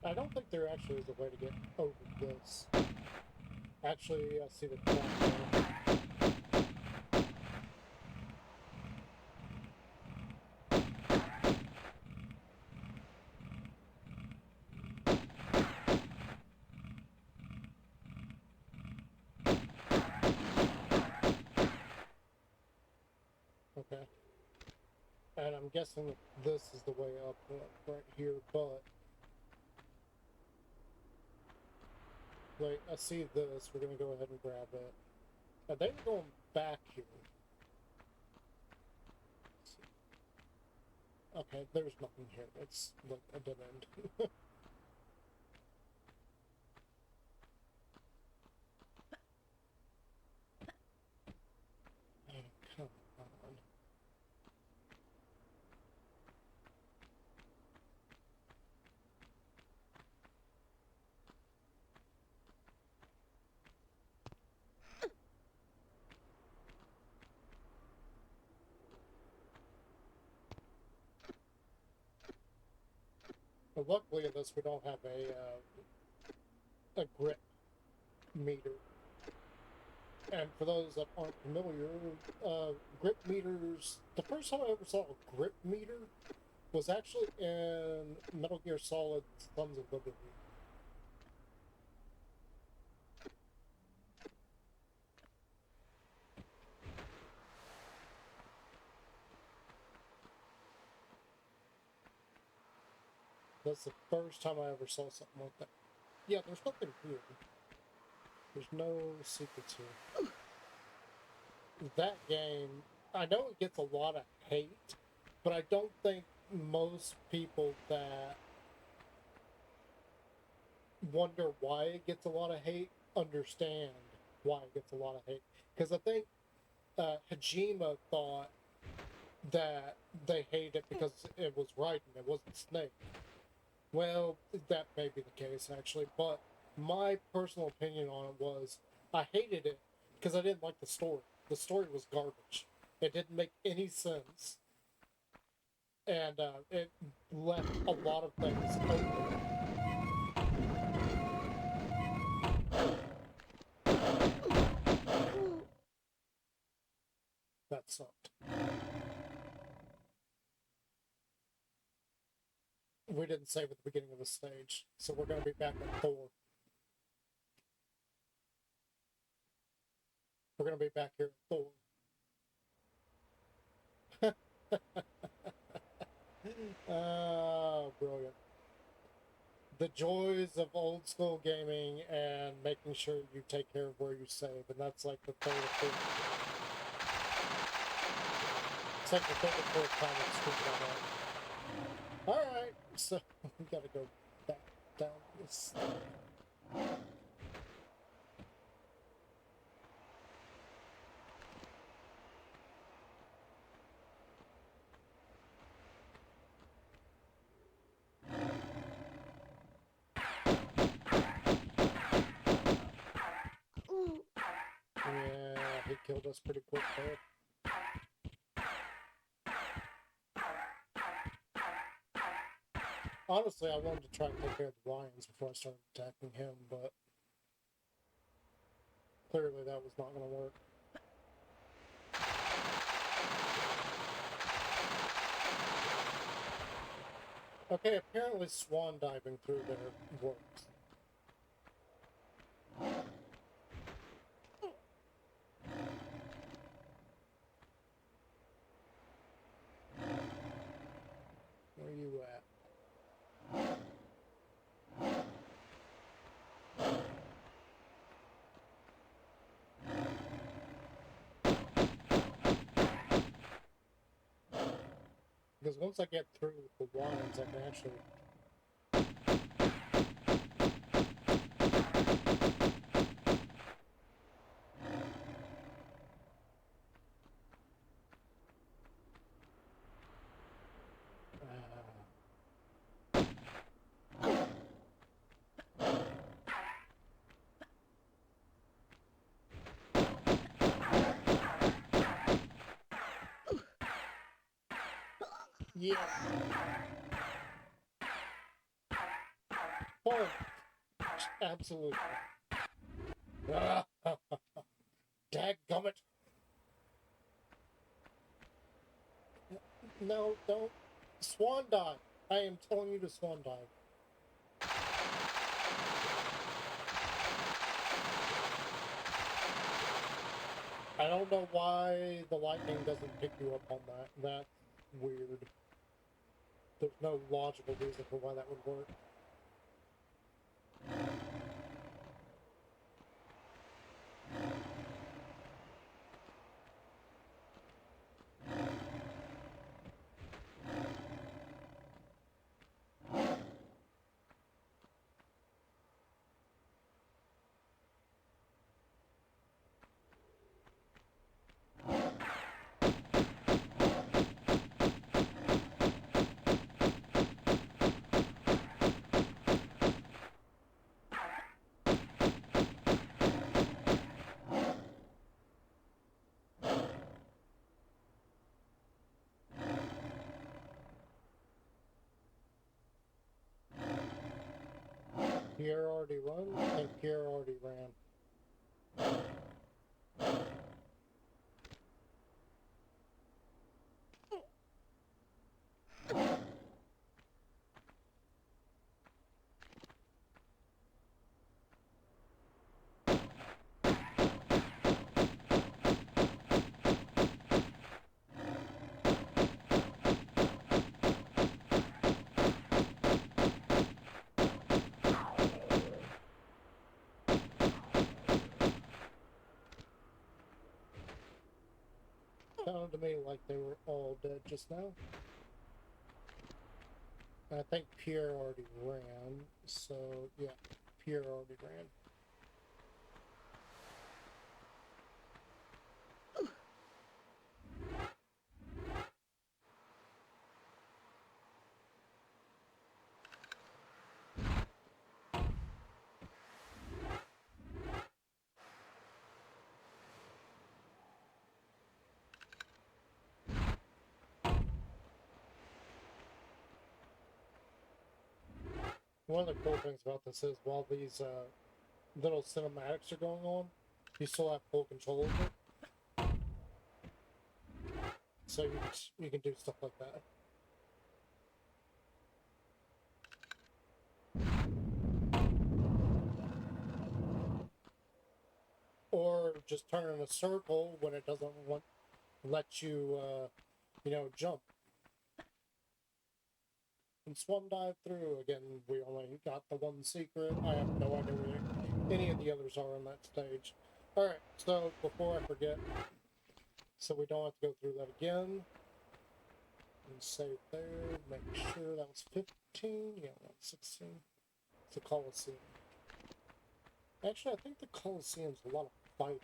Speaker 1: I don't think there actually is a way to get over this. Actually, I see the clock there. And I'm guessing that this is the way up right here, but... Wait, I see this. We're gonna go ahead and grab it. Now, they were going back here. Okay, there's nothing here. It's like a dead end. Oh, come on. But luckily in this, we don't have a grip meter. And for those that aren't familiar, grip meters, the first time I ever saw a grip meter was actually in Metal Gear Solid Sons of Liberty. That's the first time I ever saw something like that. Yeah, there's nothing here. There's no secrets here. That game, I know it gets a lot of hate, but I don't think most people that wonder why it gets a lot of hate understand why it gets a lot of hate. Because I think Hajima thought that they hated it because it was Raiden, it wasn't Snake. Well, that may be the case, actually, but my personal opinion on it was I hated it because I didn't like the story. The story was garbage. It didn't make any sense. And it left a lot of things open. That sucked. We didn't save at the beginning of the stage, so we're going to be back at Thor. We're going to be back here at Thor. Oh, brilliant. The joys of old school gaming and making sure you take care of where you save, and that's like the third or fourth. It's like the third or fourth time I've screwed that up. Alright, so we gotta go back down this. Yeah, he killed us pretty quick there. Honestly, I wanted to try and take care of the lions before I started attacking him, but clearly that was not going to work. Okay, apparently swan diving through there works. Where are you at? Because once I get through the lions, I can actually... Yes! Fun! Absolutely. Dadgummit! No, don't. Swan dive! I am telling you to swan dive. I don't know why the lightning doesn't pick you up on that. weird. There's no logical reason for why that would work. Pierre already run, and Pierre already ran. Sounded to me like they were all dead just now. I think Pierre already ran, so yeah, Pierre already ran. One of the cool things about this is while these little cinematics are going on, you still have full control of it. So you can do stuff like that. Or just turn in a circle when it doesn't let you, you know, jump. And swan dive through. Again, we only got the one secret. I have no idea where any of the others are on that stage. Alright, so before I forget, so we don't have to go through that again. And save there, make sure that was 15, yeah, that was 16. It's the Coliseum. Actually, I think the Coliseum's a lot of fighting.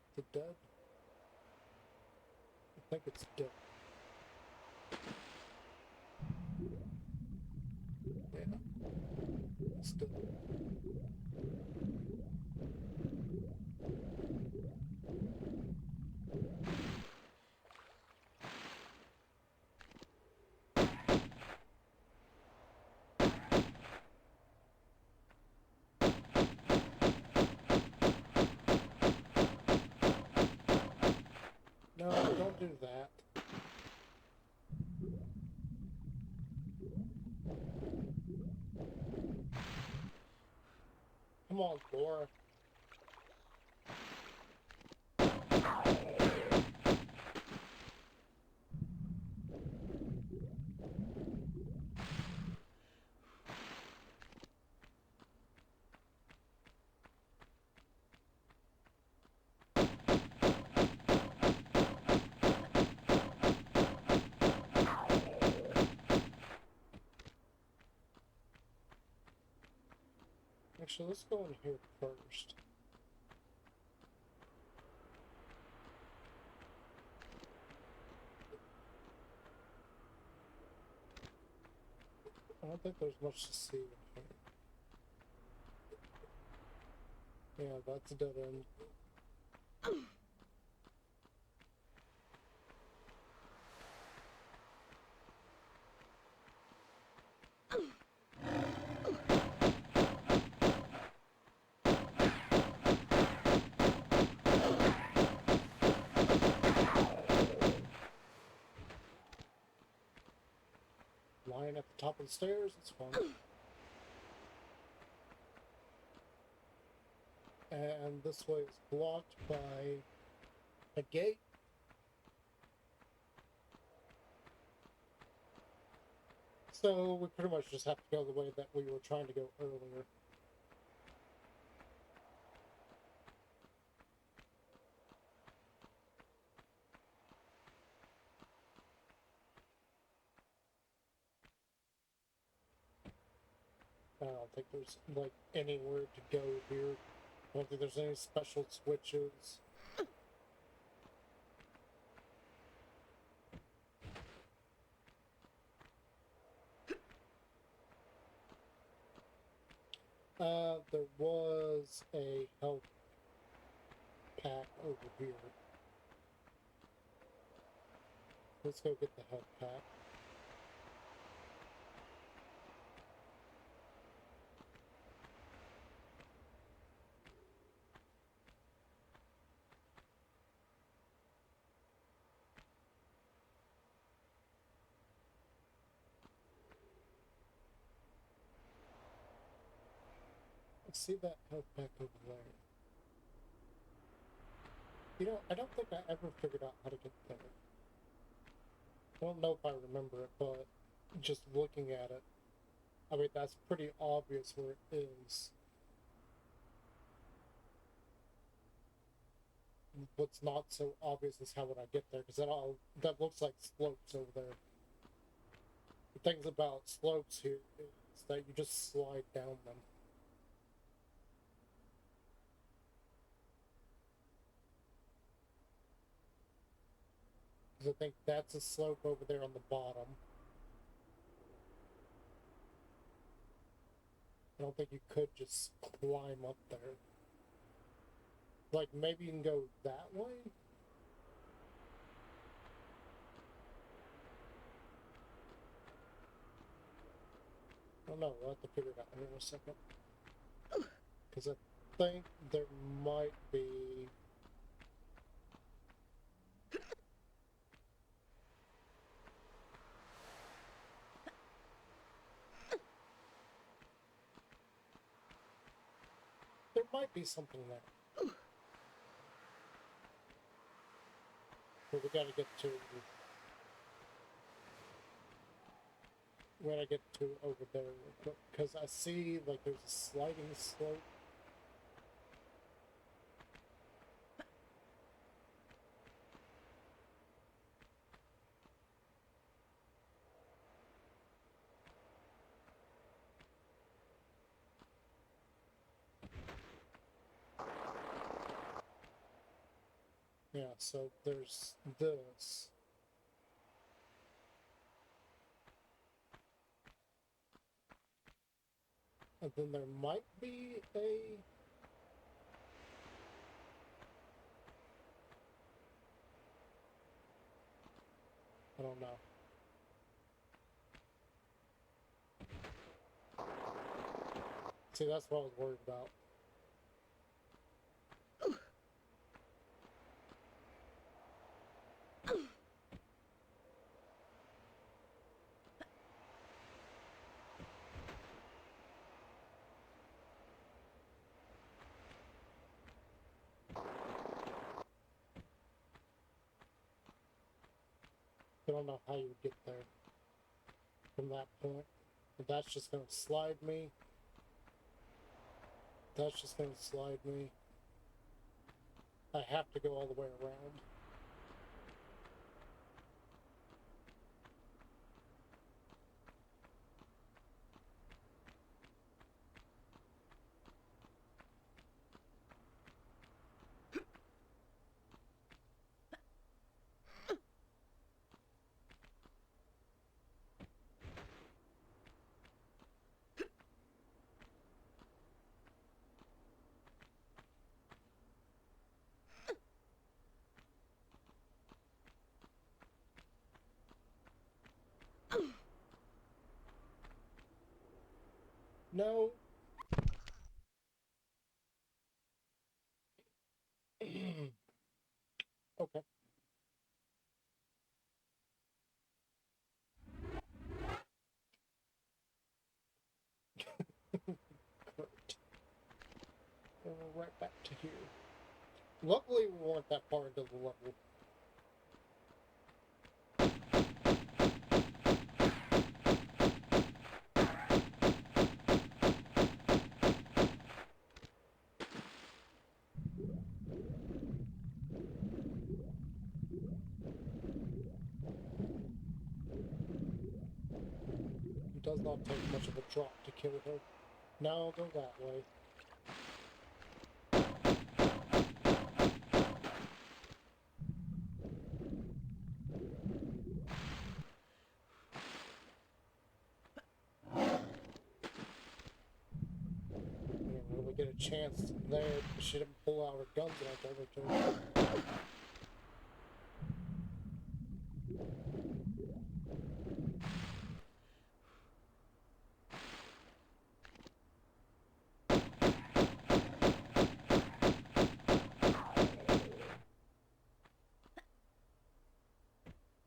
Speaker 1: Is it dead? I think it's dead. Yeah. It's dead. No, don't do that. Come on, Laura. Actually, let's go in here first. I don't think there's much to see in here. Yeah, that's a dead end. Lying at the top of the stairs, it's fun. And this way is blocked by a gate. So we pretty much just have to go the way that we were trying to go earlier. I don't think there's like anywhere to go here. I don't think there's any special switches. There was a health pack over here. Let's go get the health pack. Let's see that health pack over there. You know, I don't think I ever figured out how to get there. I don't know if I remember it, but just looking at it, I mean, that's pretty obvious where it is. What's not so obvious is how would I get there, because that looks like slopes over there. The things about slopes here is that you just slide down them. Because I think that's a slope over there on the bottom. I don't think you could just climb up there. Like, maybe you can go that way? I don't know, we'll have to figure it out here in a second. Because I think there might be... There might be something there. But we gotta get to... We gotta get to over there. Because I see, like, there's a sliding slope. Yeah, so there's this. And then there might be a... I don't know. See, that's what I was worried about. I don't know how you would get there from that point. But that's just gonna slide me. That's just gonna slide me. I have to go all the way around. No. Okay. Great. And we're right back to here. Luckily, we weren't that far into the level. It does not take much of a drop to kill her. Now I'll go that way. I didn't really get a chance there because she didn't pull out her guns when I told her to.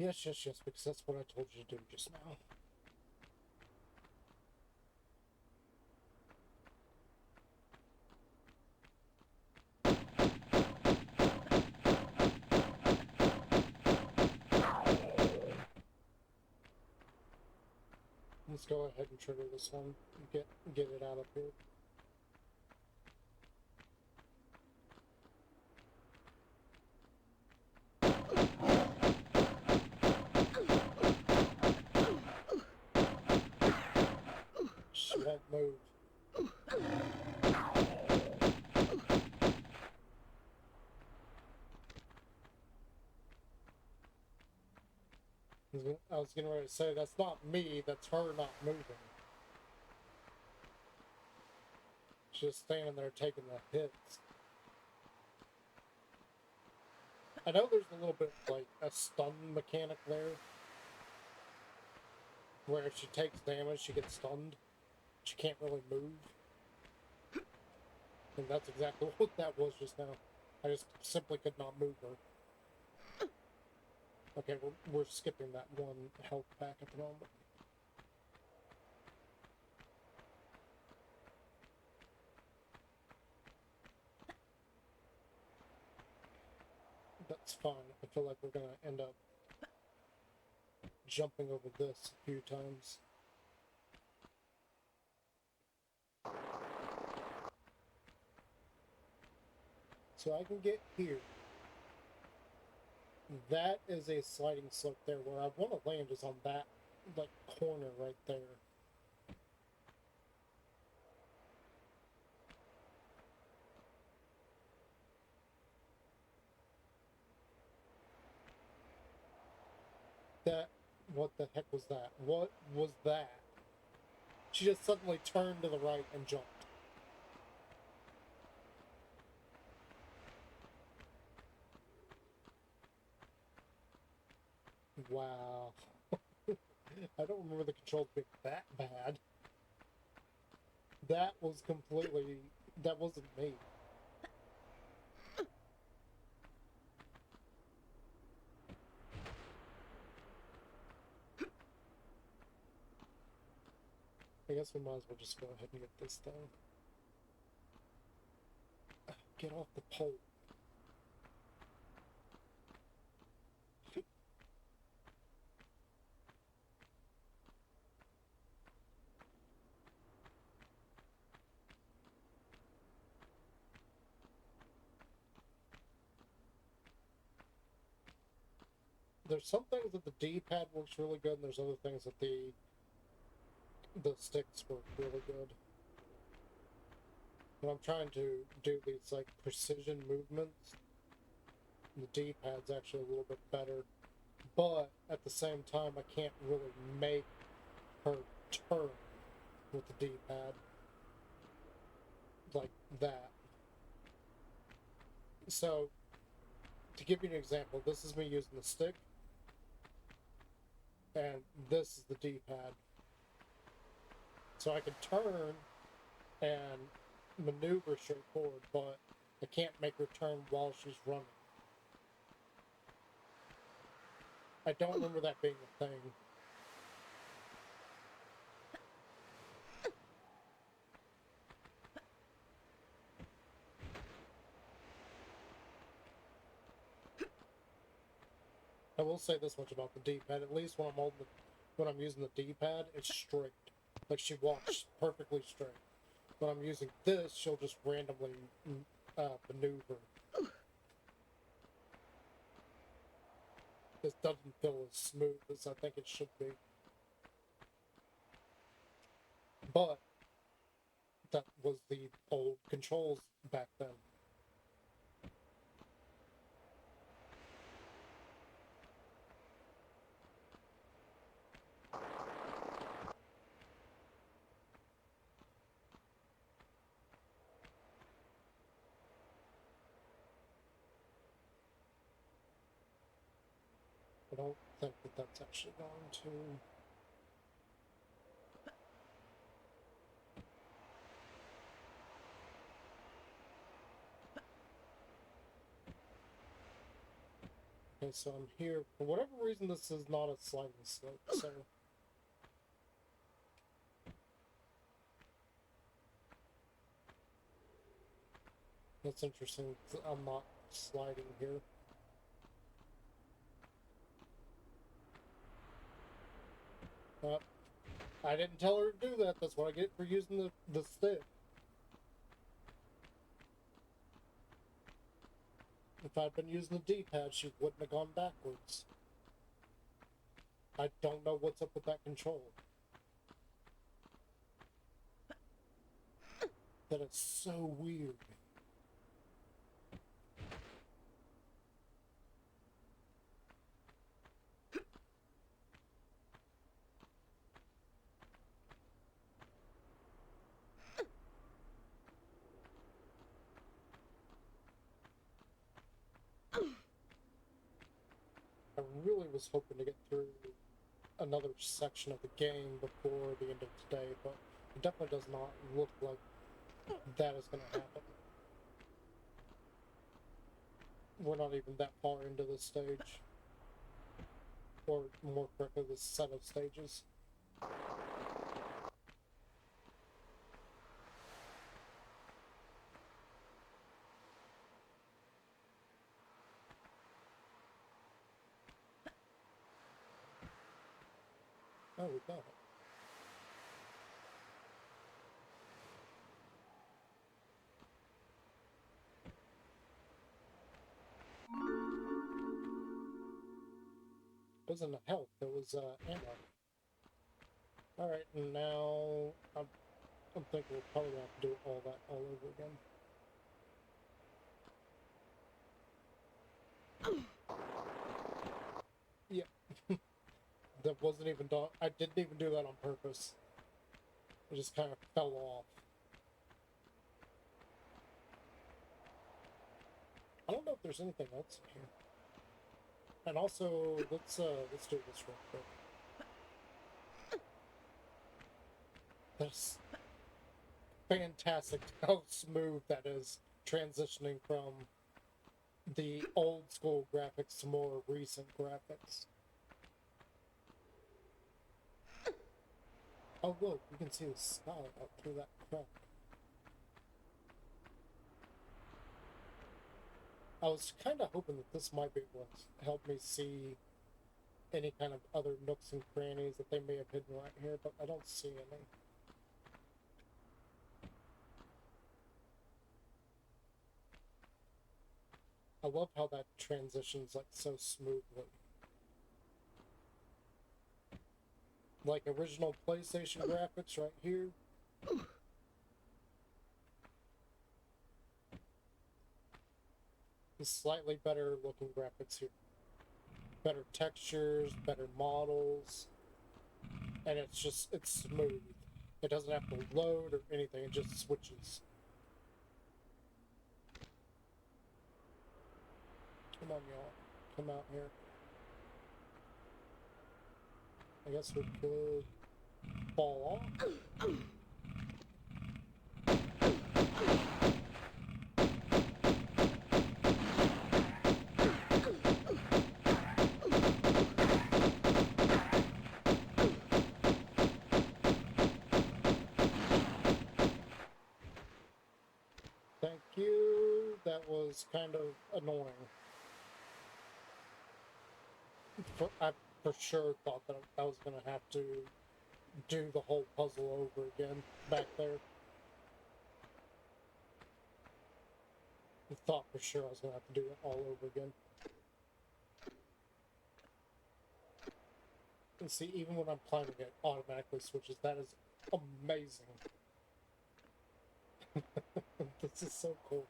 Speaker 1: Yes, because that's what I told you to do just now. Let's go ahead and trigger this one and get it out of here. She won't move. I was getting ready to say, that's not me, that's her not moving. She's just standing there taking the hits. I know there's a little bit like a stun mechanic there, where if she takes damage, she gets stunned. She can't really move. And that's exactly what that was just now. I just simply could not move her. Okay, we're skipping that one health pack at the moment. That's fine. I feel like we're gonna end up jumping over this a few times. So I can get here. That is a sliding slope there. Where I want to land is on that like corner right there. What the heck was that? What was that? She just suddenly turned to the right and jumped. Wow. I don't remember the controls being that bad. That was completely... That wasn't me. I guess we might as well just go ahead and get this thing. Get off the pole. There's some things that the D-pad works really good, and there's other things that the sticks work really good. When I'm trying to do these like precision movements, the D-pad's actually a little bit better. But at the same time, I can't really make her turn with the D-pad like that. So, to give you an example, this is me using the stick, and this is the D-pad. So I can turn and maneuver straight forward, but I can't make her turn while she's running. I don't remember that being a thing. I will say this much about the D-pad. At least when I'm using the D-pad, it's straight. Like she walks perfectly straight. When I'm using this, she'll just randomly maneuver. This doesn't feel as smooth as I think it should be. But that was the old controls back then. I don't think that that's actually going to... Okay, so I'm here. For whatever reason, this is not a sliding slope, so... That's interesting. I'm not sliding here. I didn't tell her to do that. That's what I get for using the stick. If I'd been using the D-pad, she wouldn't have gone backwards. I don't know what's up with that control. That is so weird. I really was hoping to get through another section of the game before the end of today, but it definitely does not look like that is going to happen. We're not even that far into this stage. Or more correctly, this set of stages. Oh, we got it. It wasn't health, it was ammo. Alright, and now I'm thinking we'll probably have to do all that all over again. Yeah. That wasn't even done. I didn't even do that on purpose. It just kind of fell off. I don't know if there's anything else in here. And also, let's do this real quick. That's fantastic how smooth that is, transitioning from the old school graphics to more recent graphics. Oh look, you can see the sky out through that crack. I was kind of hoping that this might be able to help me see any kind of other nooks and crannies that they may have hidden right here, but I don't see any. I love how that transitions like so smoothly. Like original PlayStation graphics right here. Slightly better looking graphics here. Better textures, better models. And it's smooth. It doesn't have to load or anything, it just switches. Come on, y'all. Come out here. I guess we could fall off. Thank you. That was kind of annoying. I for sure thought that I was gonna have to do the whole puzzle over again back there. I thought for sure I was gonna have to do it all over again. And see, even when I'm climbing, it automatically switches. That is amazing. This is so cool.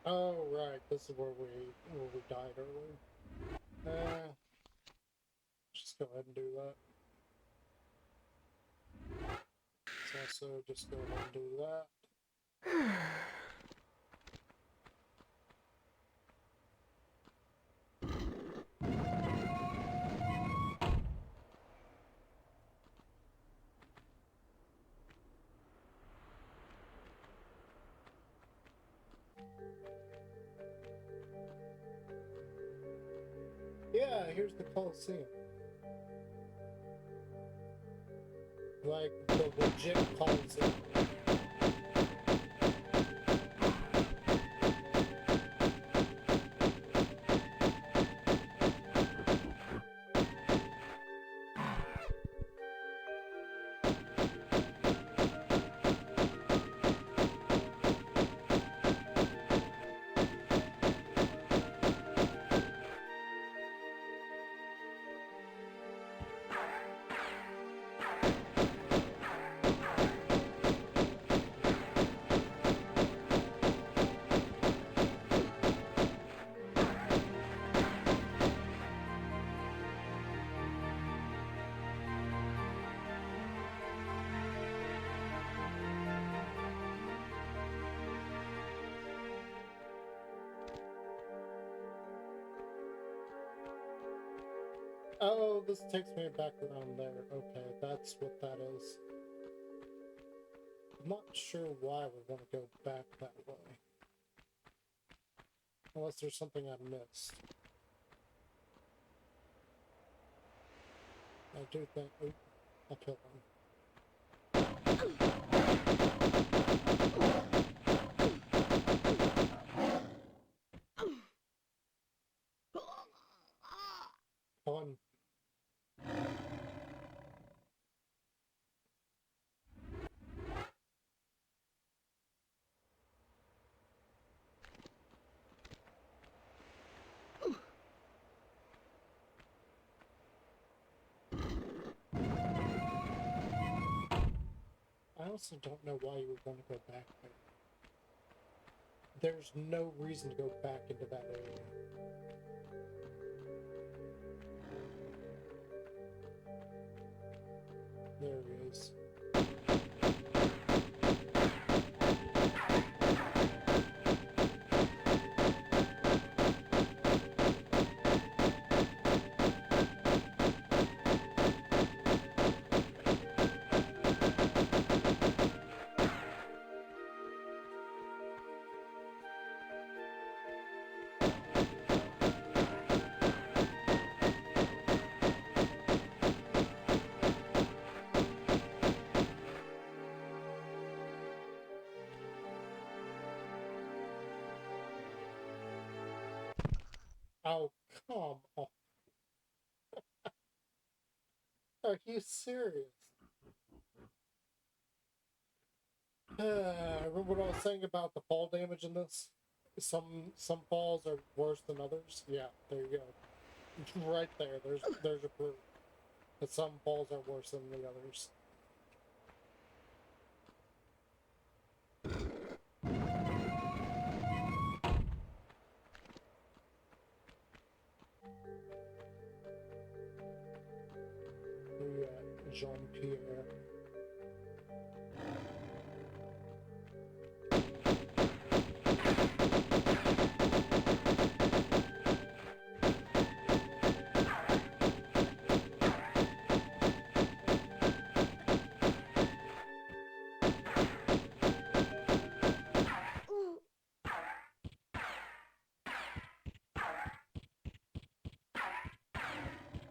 Speaker 1: Oh right, this is where we died earlier. Just go ahead and do that. Let's also just go ahead and do that. Yeah, here's the Colosseum. Like the legit Colosseum. Oh, this takes me back around there. Okay, that's what that is. I'm not sure why we want to go back that way. Unless there's something I missed. I do think... Oh, uphill one. On. I also don't know why you would want to go back there. There's no reason to go back into that area. There he is. Oh, come on. Are you serious? Remember what I was saying about the fall damage in this? Some falls are worse than others. Yeah, there you go. Right there. There's a proof that some falls are worse than the others. Yeah, Jean-Pierre.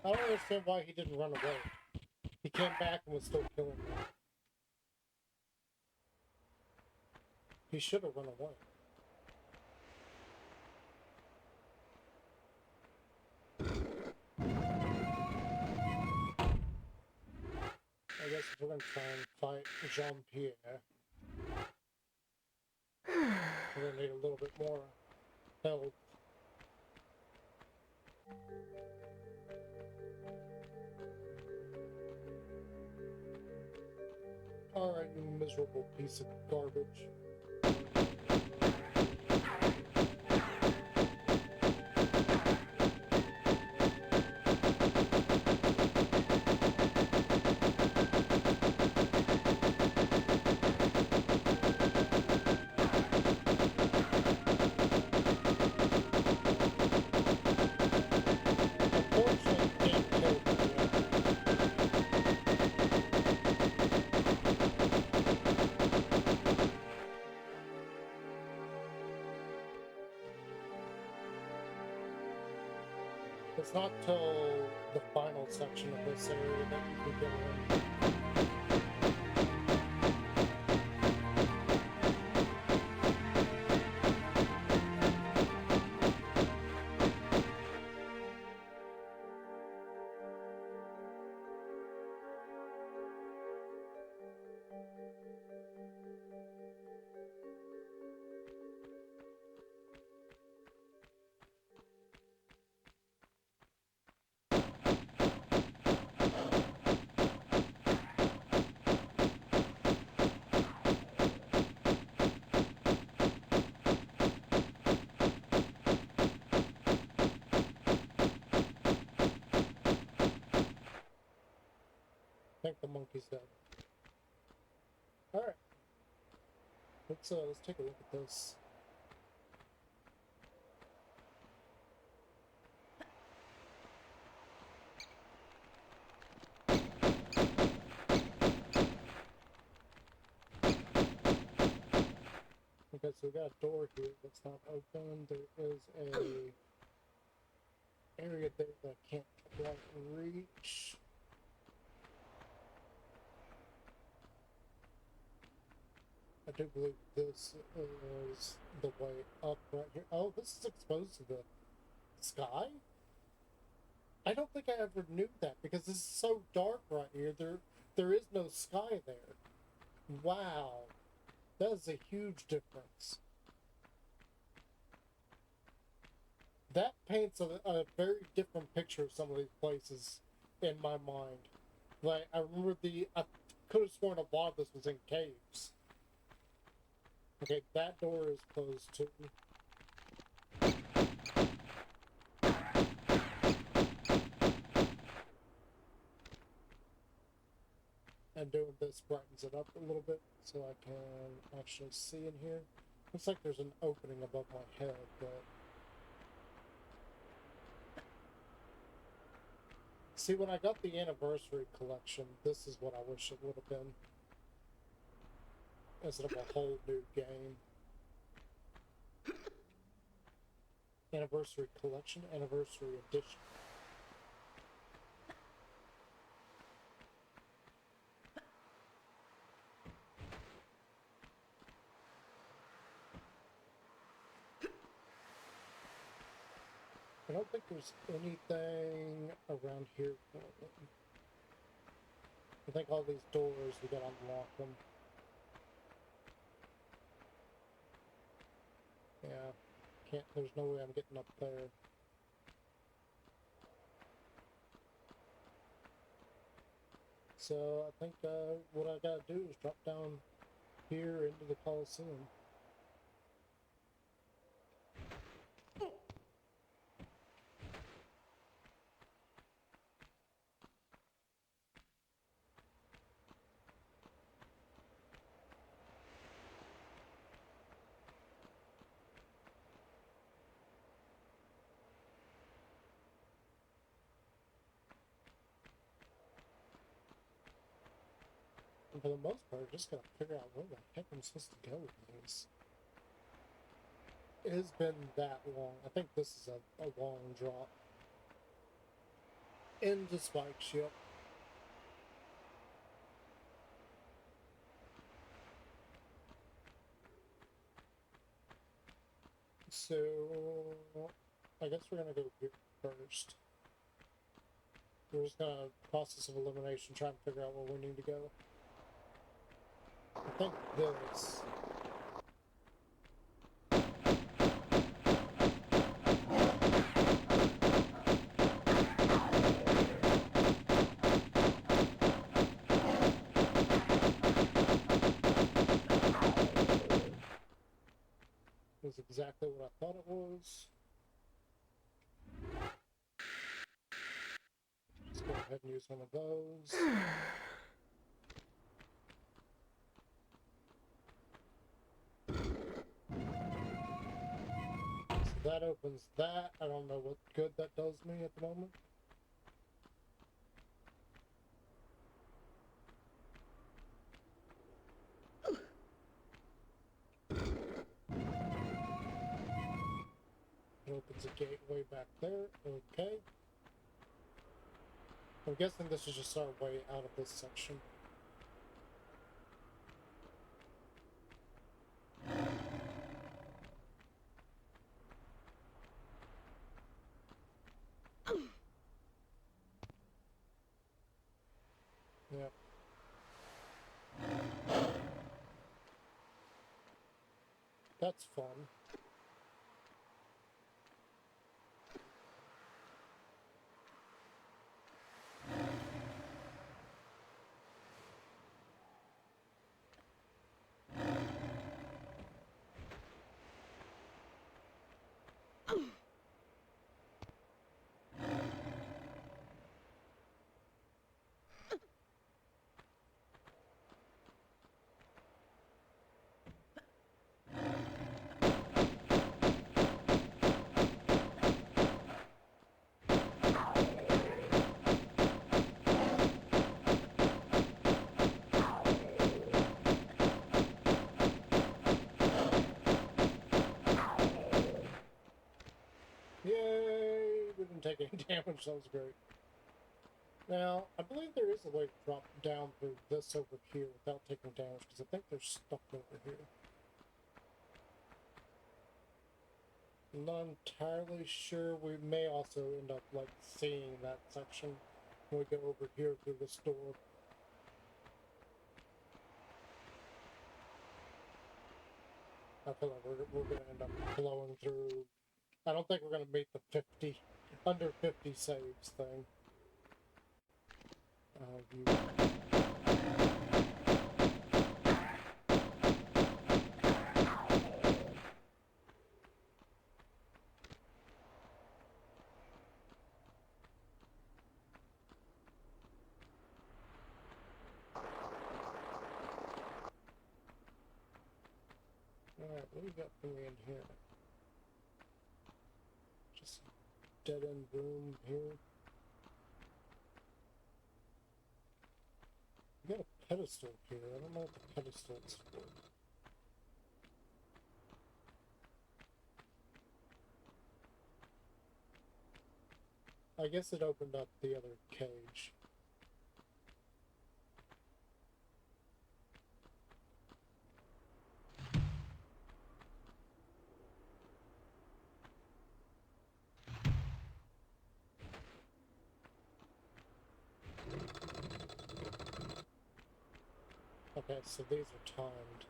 Speaker 1: I don't understand why he didn't run away. He came back and was still killing me. He should have run away. I guess if we're gonna try and fight Jean-Pierre, we're gonna need a little bit more help. Alright, you miserable piece of garbage. Unfortunately, you can't kill me yet. It's not till the final section of this area that you can go in. I think the monkey's dead. Alright. Let's take a look at this. Okay, so we got a door here that's not open. There is a area there that I can't quite reach. I do believe this is the way up right here. Oh, this is exposed to the sky? I don't think I ever knew that because this is so dark right here. There is no sky there. Wow. That is a huge difference. That paints a very different picture of some of these places in my mind. Like, I remember I could have sworn a lot of this was in caves. Okay, that door is closed too. And doing this brightens it up a little bit so I can actually see in here. Looks like there's an opening above my head, but... See, when I got the Anniversary Collection, this is what I wish it would have been. Instead of a whole new game. Anniversary Collection, Anniversary Edition. I don't think there's anything around here for them. I think all these doors, we gotta unlock them. Yeah, there's no way I'm getting up there. So I think what I gotta do is drop down here into the Coliseum. And for the most part, I just gotta figure out where the heck I'm supposed to go with this. It has been that long. I think this is a long drop. into Spike Ship. So, I guess we're gonna go here first. We're just gonna process of elimination, try and figure out where we need to go. I think this. Is exactly what I thought it was. Let's go ahead and use one of those. So that opens that. I don't know what good that does me at the moment. It opens a gateway back there. Okay. I'm guessing this is just our way out of this section. Yep. That's fun. Yay! We didn't take any damage, that was great. Now, I believe there is a way to drop down through this over here without taking damage, because I think they're stuck over here. I'm not entirely sure. We may also end up, like, seeing that section when we go over here through this door. I feel like we're going to end up blowing through. I don't think we're going to meet the 50, under 50 saves thing. Alright, what do we got for me in here? Just a dead-end room here. We got a pedestal here. I don't know what the pedestal is for. I guess it opened up the other cage. Okay, so these are timed.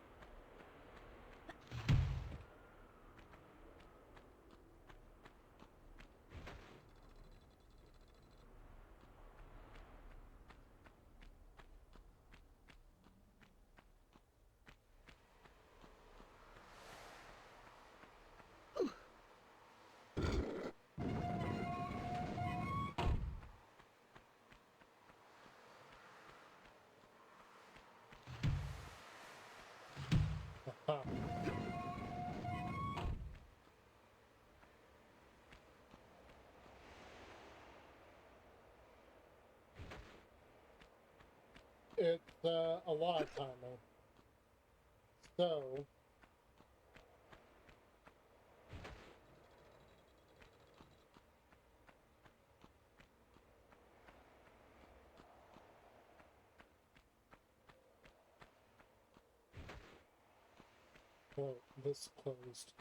Speaker 1: Aha. It's a lot of timing. So, Well, this closed.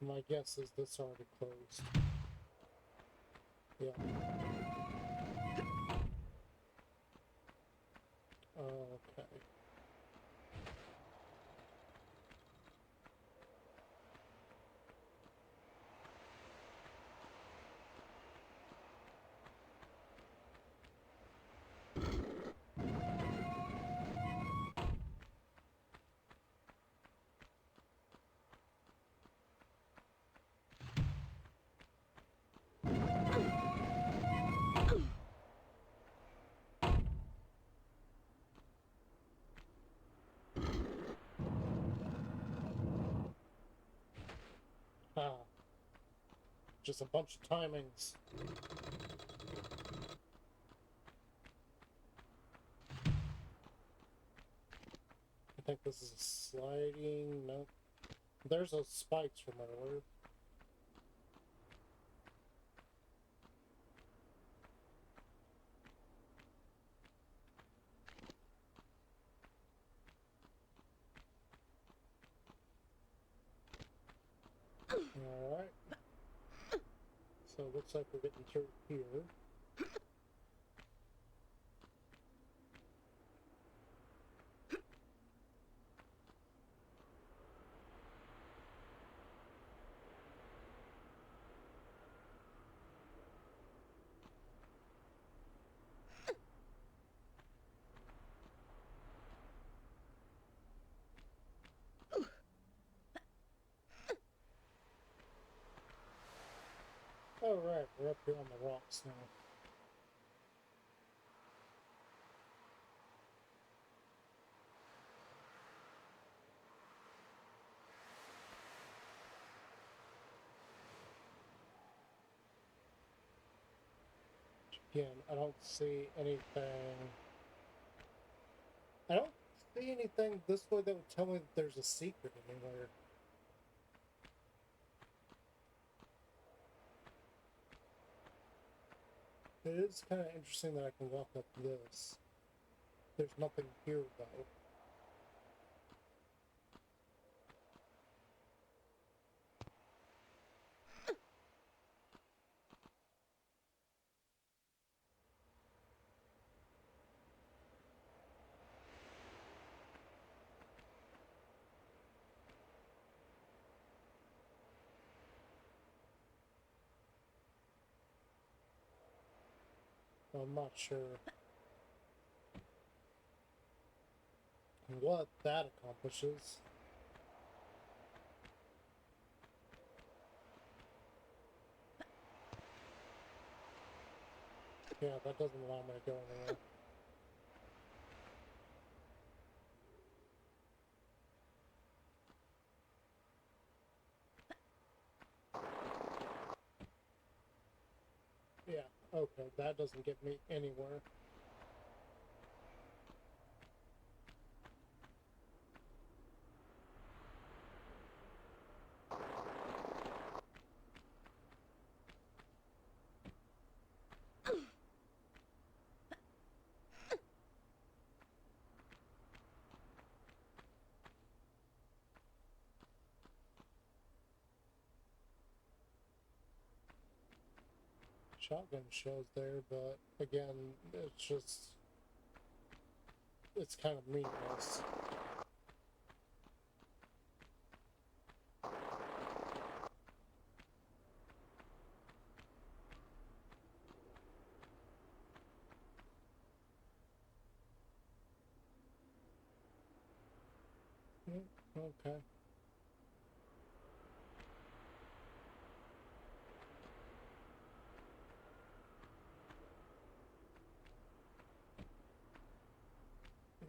Speaker 1: My guess is this already closed. Yeah. Okay. Ah, just a bunch of timings. I think this is a sliding. Nope. There's those spikes from earlier. Alright. So it looks like we're getting through here. Alright, we're up here on the rocks now. Again, I don't see anything. I don't see anything this way that would tell me that there's a secret anywhere. It is kind of interesting that I can walk up this. There's nothing here though. I'm not sure what that accomplishes. Yeah, that doesn't allow me to go anywhere. Yeah, okay, that doesn't get me anywhere. Shotgun shells there, but again, it's kind of meaningless. Okay.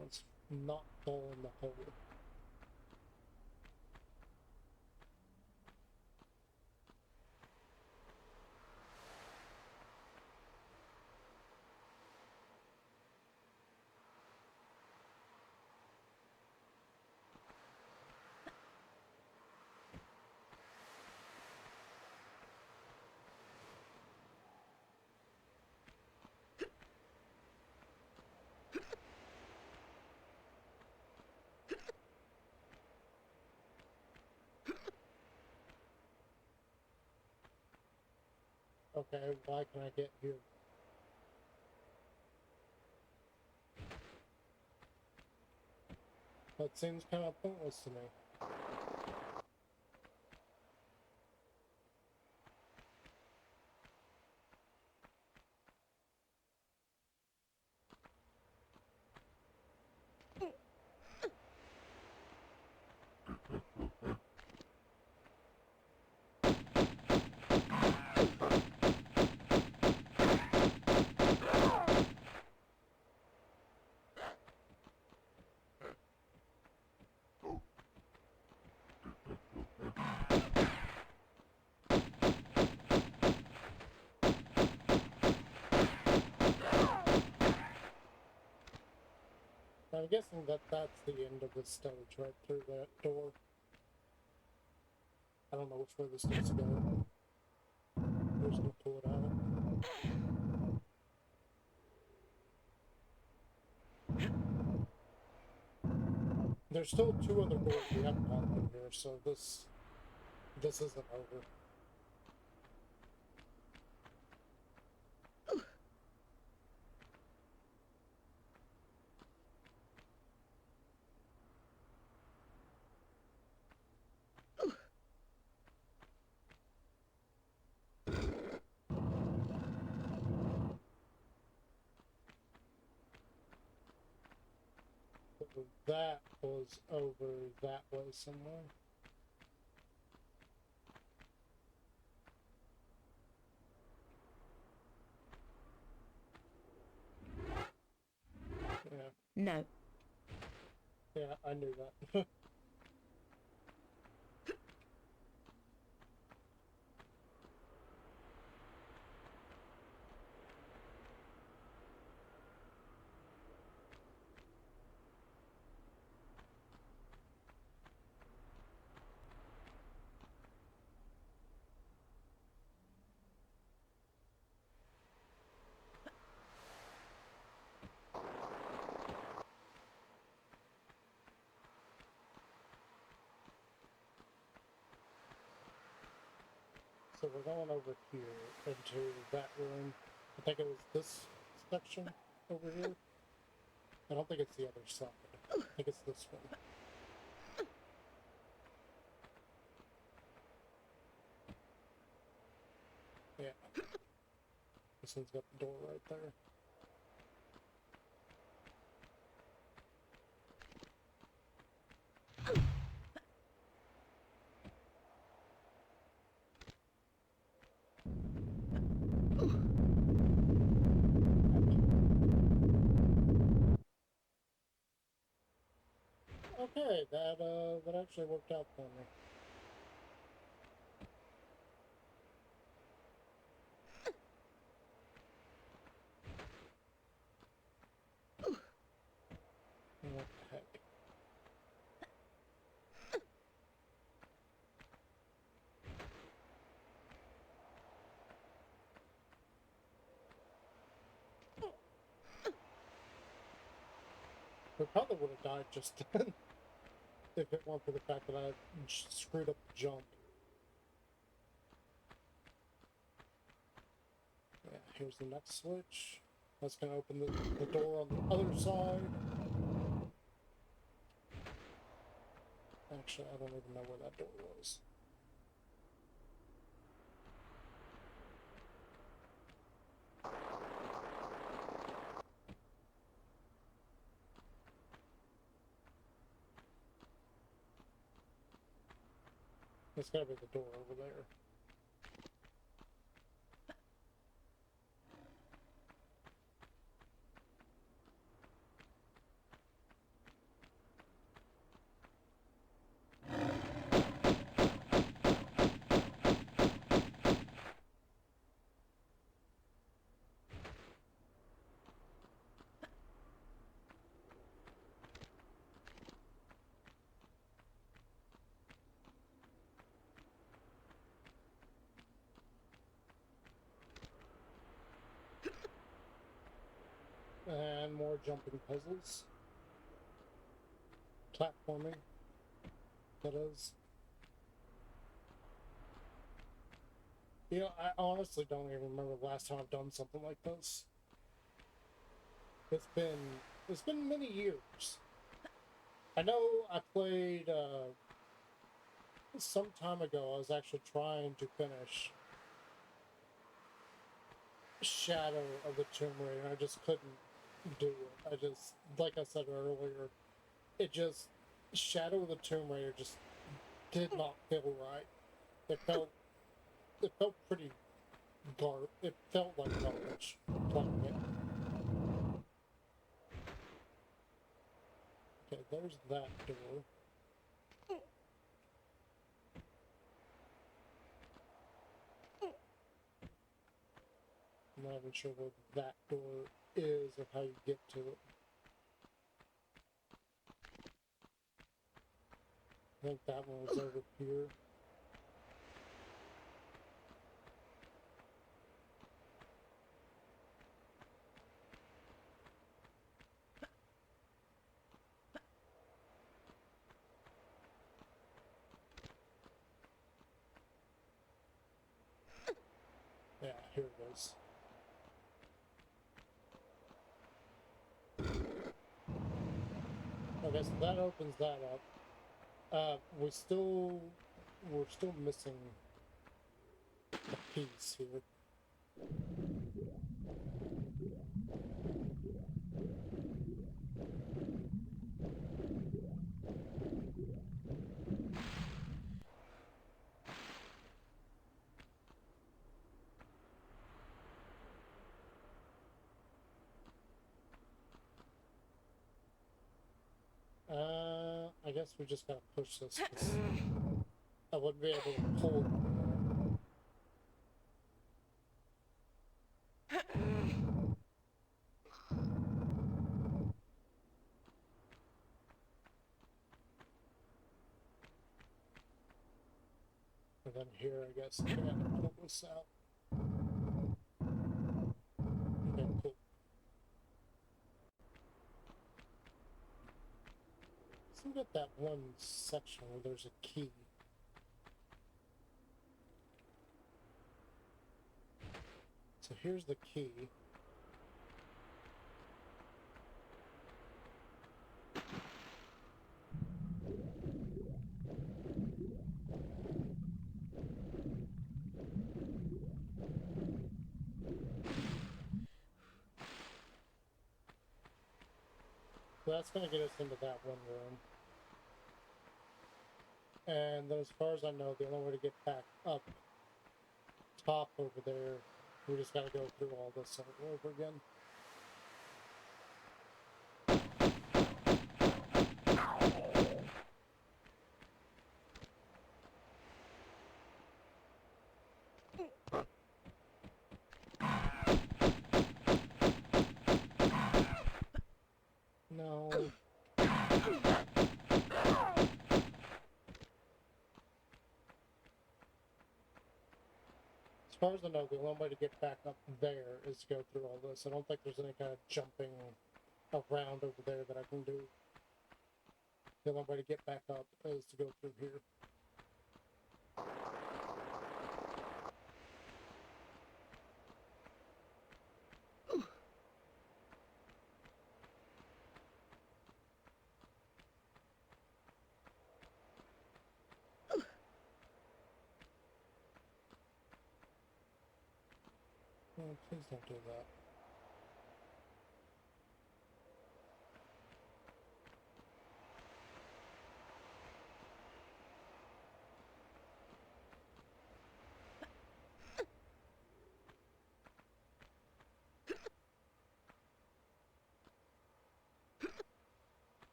Speaker 1: Let's not fall in the hole. Okay, why can I get here? That seems kind of pointless to me. I'm guessing that that's the end of the stage, right through that door. I don't know which way this needs to go. We're just gonna pull it out. There's still 2 other doors we haven't gone through here, so this isn't over. So that was over that way somewhere. Yeah.
Speaker 2: No.
Speaker 1: Yeah, I knew that. So we're going over here into that room. I think it was this section over here. I don't think it's the other side. I think it's this one. Yeah. This one's got the door right there. Okay, that actually worked out for me. What the heck? We probably would have died just then if it weren't for the fact that I screwed up the jump. Yeah, here's the next switch. That's gonna open the door on the other side. Actually, I don't even know where that door was. It's gotta be the door over there. And more jumping puzzles. Platforming. That is. You know, I honestly don't even remember the last time I've done something like this. It's been many years. I know I played some time ago. I was actually trying to finish Shadow of the Tomb Raider, and I just couldn't do it. I just, like I said earlier, it just Shadow of the Tomb Raider just did not feel right. It felt pretty it felt like garbage playing it. Okay, there's that door. I'm not even sure where that door is or how you get to it. I think that one was over here. Yeah, here it is. Okay, so that opens that up. We're still missing a piece here. I guess we just gotta push this. I wouldn't be able to pull it anymore. And then here, I guess, I gotta pull this out. Okay, cool. So we got that one section where there's a key. So here's the key. So that's going to get us into that one room. And as far as I know, the only way to get back up top over there, we just got to go through all this all over again. No. As far as I know, the only way to get back up there is to go through all this. I don't think there's any kind of jumping around over there that I can do. The only way to get back up is to go through here. Oh, please don't do that.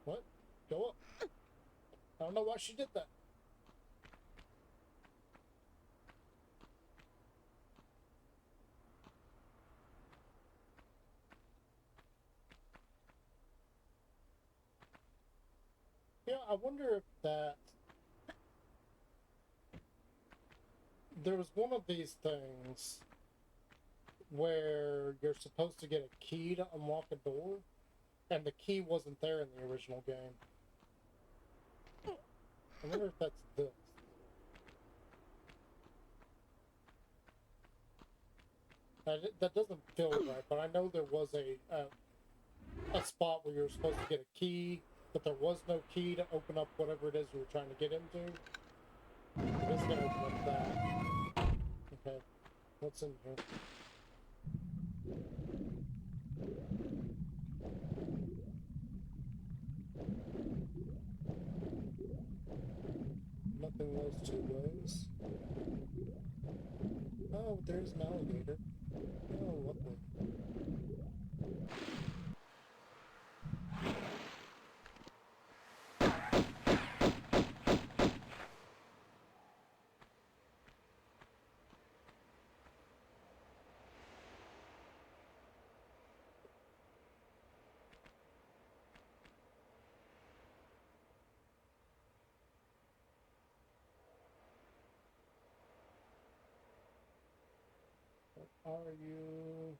Speaker 1: What? Go up. I don't know why she did that. Yeah, I wonder if that... There was one of these things where you're supposed to get a key to unlock a door, and the key wasn't there in the original game. I wonder if that's this. That doesn't feel right, but I know there was a spot where you were supposed to get a key, but there was no key to open up whatever it is you were trying to get into. It is going to open up that. Okay, what's in here? Nothing those two ways. Oh, there's an alligator. Oh, lovely. What are you?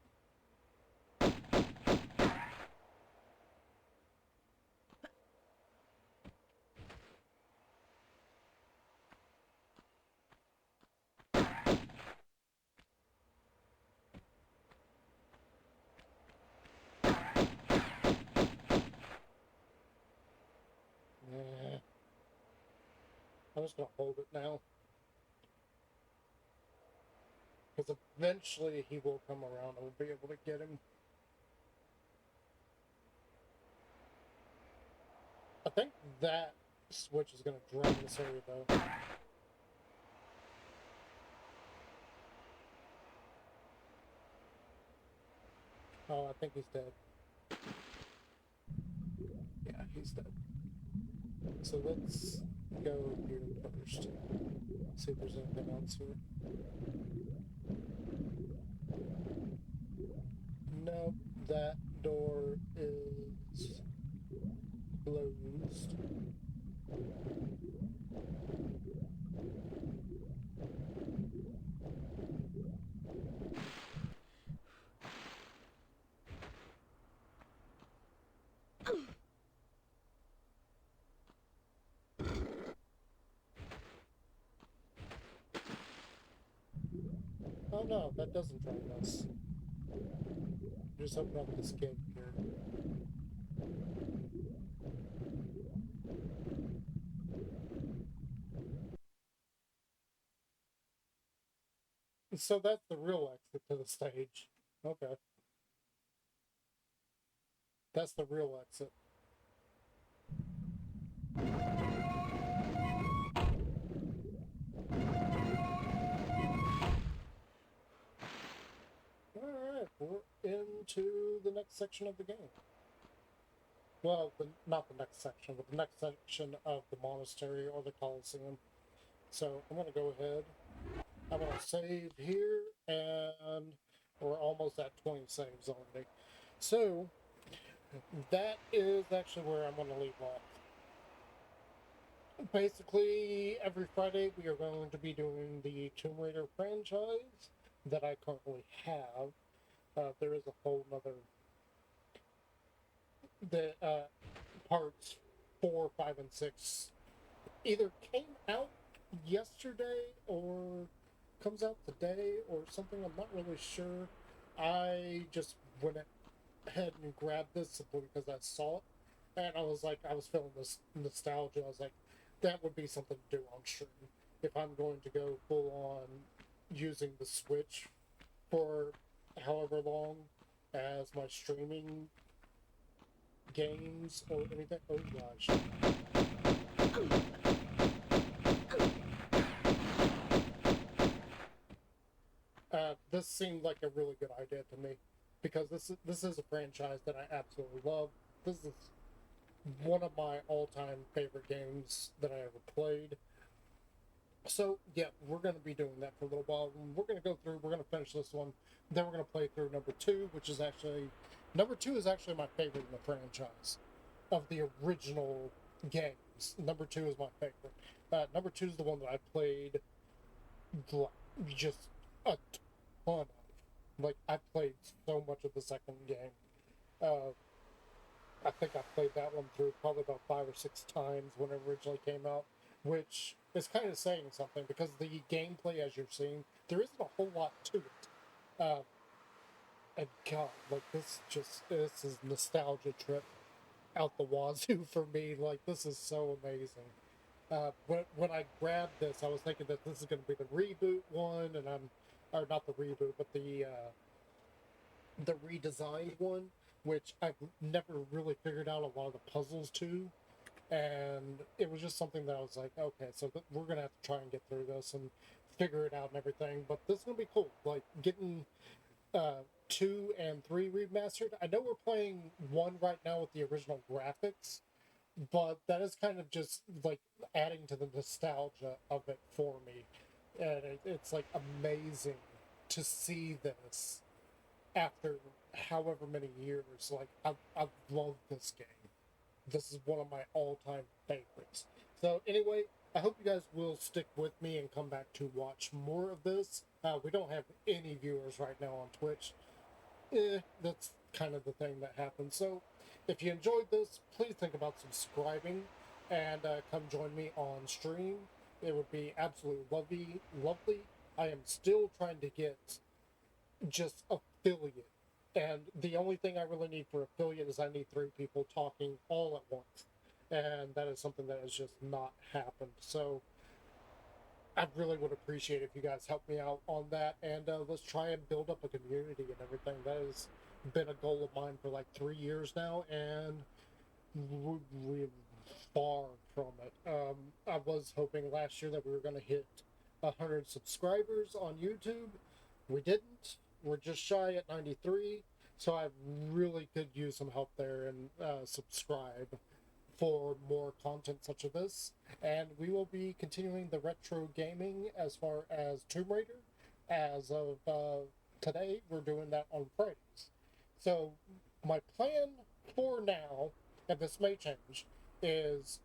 Speaker 1: Nah. I'm just gonna hold it now. Because eventually he will come around and we'll be able to get him. I think that switch is gonna drain this area though. Oh, I think he's dead. Yeah, he's dead. So let's go here first. See if there's anything else here. Nope, that door is closed. Oh no, that doesn't drain us. Just open up this gate here. So that's the real exit to the stage. Okay. That's the real exit. Alright, we're into the next section of the game. Well, not the next section, but the next section of the monastery or the Colosseum. So I'm going to go ahead. I'm going to save here, and we're almost at 20 saves already. So that is actually where I'm going to leave off. Basically, every Friday we are going to be doing the Tomb Raider franchise that I currently have. There is a whole nother the parts 4, 5, and 6 either came out yesterday or comes out today or something. I'm not really sure. I just went ahead and grabbed this simply because I saw it, and I was like, I was feeling this nostalgia. I was like, that would be something to do on stream if I'm going to go full on using the Switch for however long as my streaming games or anything. Oh gosh. This seemed like a really good idea to me because this is a franchise that I absolutely love. This is one of my all-time favorite games that I ever played. So yeah, we're going to be doing that for a little while. We're going to go through. We're going to finish this one. Then we're going to play through number two, which is actually number two is actually my favorite in the franchise of the original games. Number two is my favorite. Number two is the one that I played just a ton of. Like, I played so much of the second game. Uh, I think I played that one through probably about 5 or 6 times when it originally came out, which is kind of saying something because the gameplay, as you're seeing, there isn't a whole lot to it. Uh, and God, like this is nostalgia trip out the wazoo for me. Like, this is so amazing. When I grabbed this, I was thinking that this is going to be the reboot one, and or not the reboot, but the redesigned one, which I've never really figured out a lot of the puzzles to, and it was just something that I was like, okay, so we're gonna have to try and get through this and figure it out and everything. But this is gonna be cool. Like getting 2 and 3 remastered. I know we're playing one right now with the original graphics, but that is kind of just like adding to the nostalgia of it for me, and it's like amazing to see this after however many years. Like I've loved this game. This is one of my all-time favorites. So anyway, I hope you guys will stick with me and come back to watch more of this. We don't have any viewers right now on Twitch. That's kind of the thing that happens. So if you enjoyed this, please think about subscribing and come join me on stream. It would be absolutely lovely. Lovely. I am still trying to get just affiliate. And the only thing I really need for affiliate is I need 3 people talking all at once. And that is something that has just not happened. So I really would appreciate if you guys help me out on that. And let's try and build up a community and everything. That has been a goal of mine for like 3 years now. And we're far from it. I was hoping last year that we were going to hit 100 subscribers on YouTube. We didn't. We're just shy at 93. So I really could use some help there, and subscribe for more content such as this. And we will be continuing the retro gaming as far as Tomb Raider. As of today, we're doing that on Fridays. So my plan for now, and this may change, is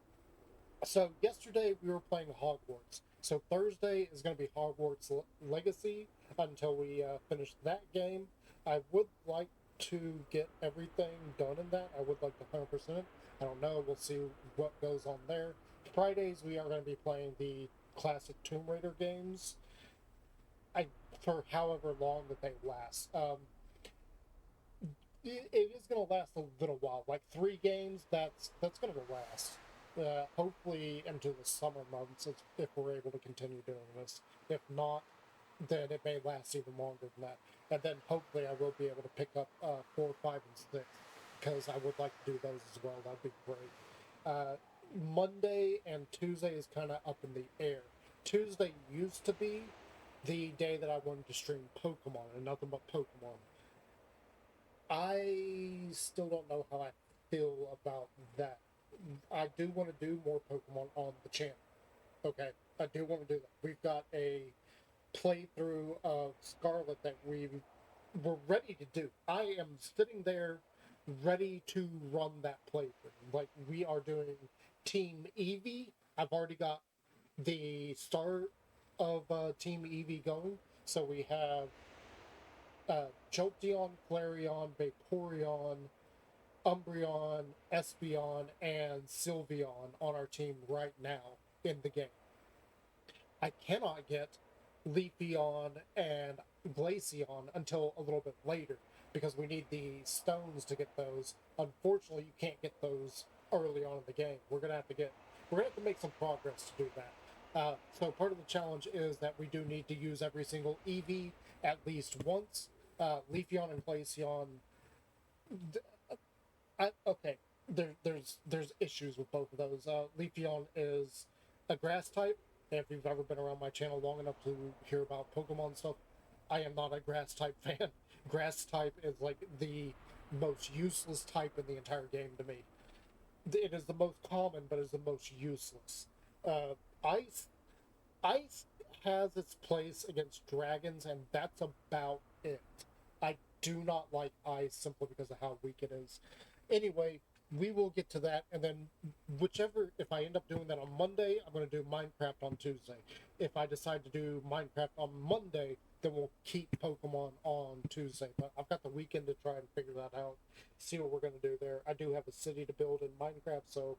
Speaker 1: so yesterday we were playing Hogwarts. So Thursday is going to be Hogwarts Legacy until we finish that game. I would like to get everything done in that. I would like to 100%. I don't know. We'll see what goes on there. Fridays we are going to be playing the classic Tomb Raider games. I for however long that they last. It is going to last a little while, like 3 games. That's going to last. Hopefully into the summer months if we're able to continue doing this. If not, then it may last even longer than that. And then hopefully I will be able to pick up 4, 5, and 6 because I would like to do those as well. That'd be great. Monday and Tuesday is kind of up in the air. Tuesday used to be the day that I wanted to stream Pokemon and nothing but Pokemon. I still don't know how I feel about that. I do want to do more Pokemon on the channel. Okay, I do want to do that. We've got a playthrough of Scarlet that we're ready to do. I am sitting there ready to run that playthrough. Like, we are doing Team Eevee. I've already got the start of Team Eevee going. So we have Jolteon, Flareon, Vaporeon, Umbreon, Espeon, and Sylveon on our team right now in the game. I cannot get Leafeon and Glaceon until a little bit later because we need the stones to get those. Unfortunately, you can't get those early on in the game. We're gonna have to make some progress to do that. So part of the challenge is that we do need to use every single EV at least once. Leafeon and Glaceon. Okay, there's issues with both of those. Leafeon is a grass type. If you've ever been around my channel long enough to hear about Pokemon stuff, I am not a grass type fan. Grass type is like the most useless type in the entire game to me. It is the most common, but is the most useless. Ice Ice has its place against dragons, and that's about it. I do not like ice simply because of how weak it is. Anyway, we will get to that, and then if I end up doing that on Monday, I'm going to do Minecraft on Tuesday. If I decide to do Minecraft on Monday, then we'll keep Pokemon on Tuesday. But I've got the weekend to try and figure that out, see what we're going to do there. I do have a city to build in Minecraft, so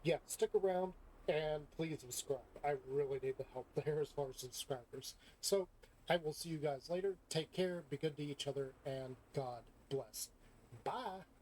Speaker 1: yeah, stick around and please subscribe. I really need the help there as far as subscribers. So I will see you guys later. Take care, be good to each other, and God bless. Bye.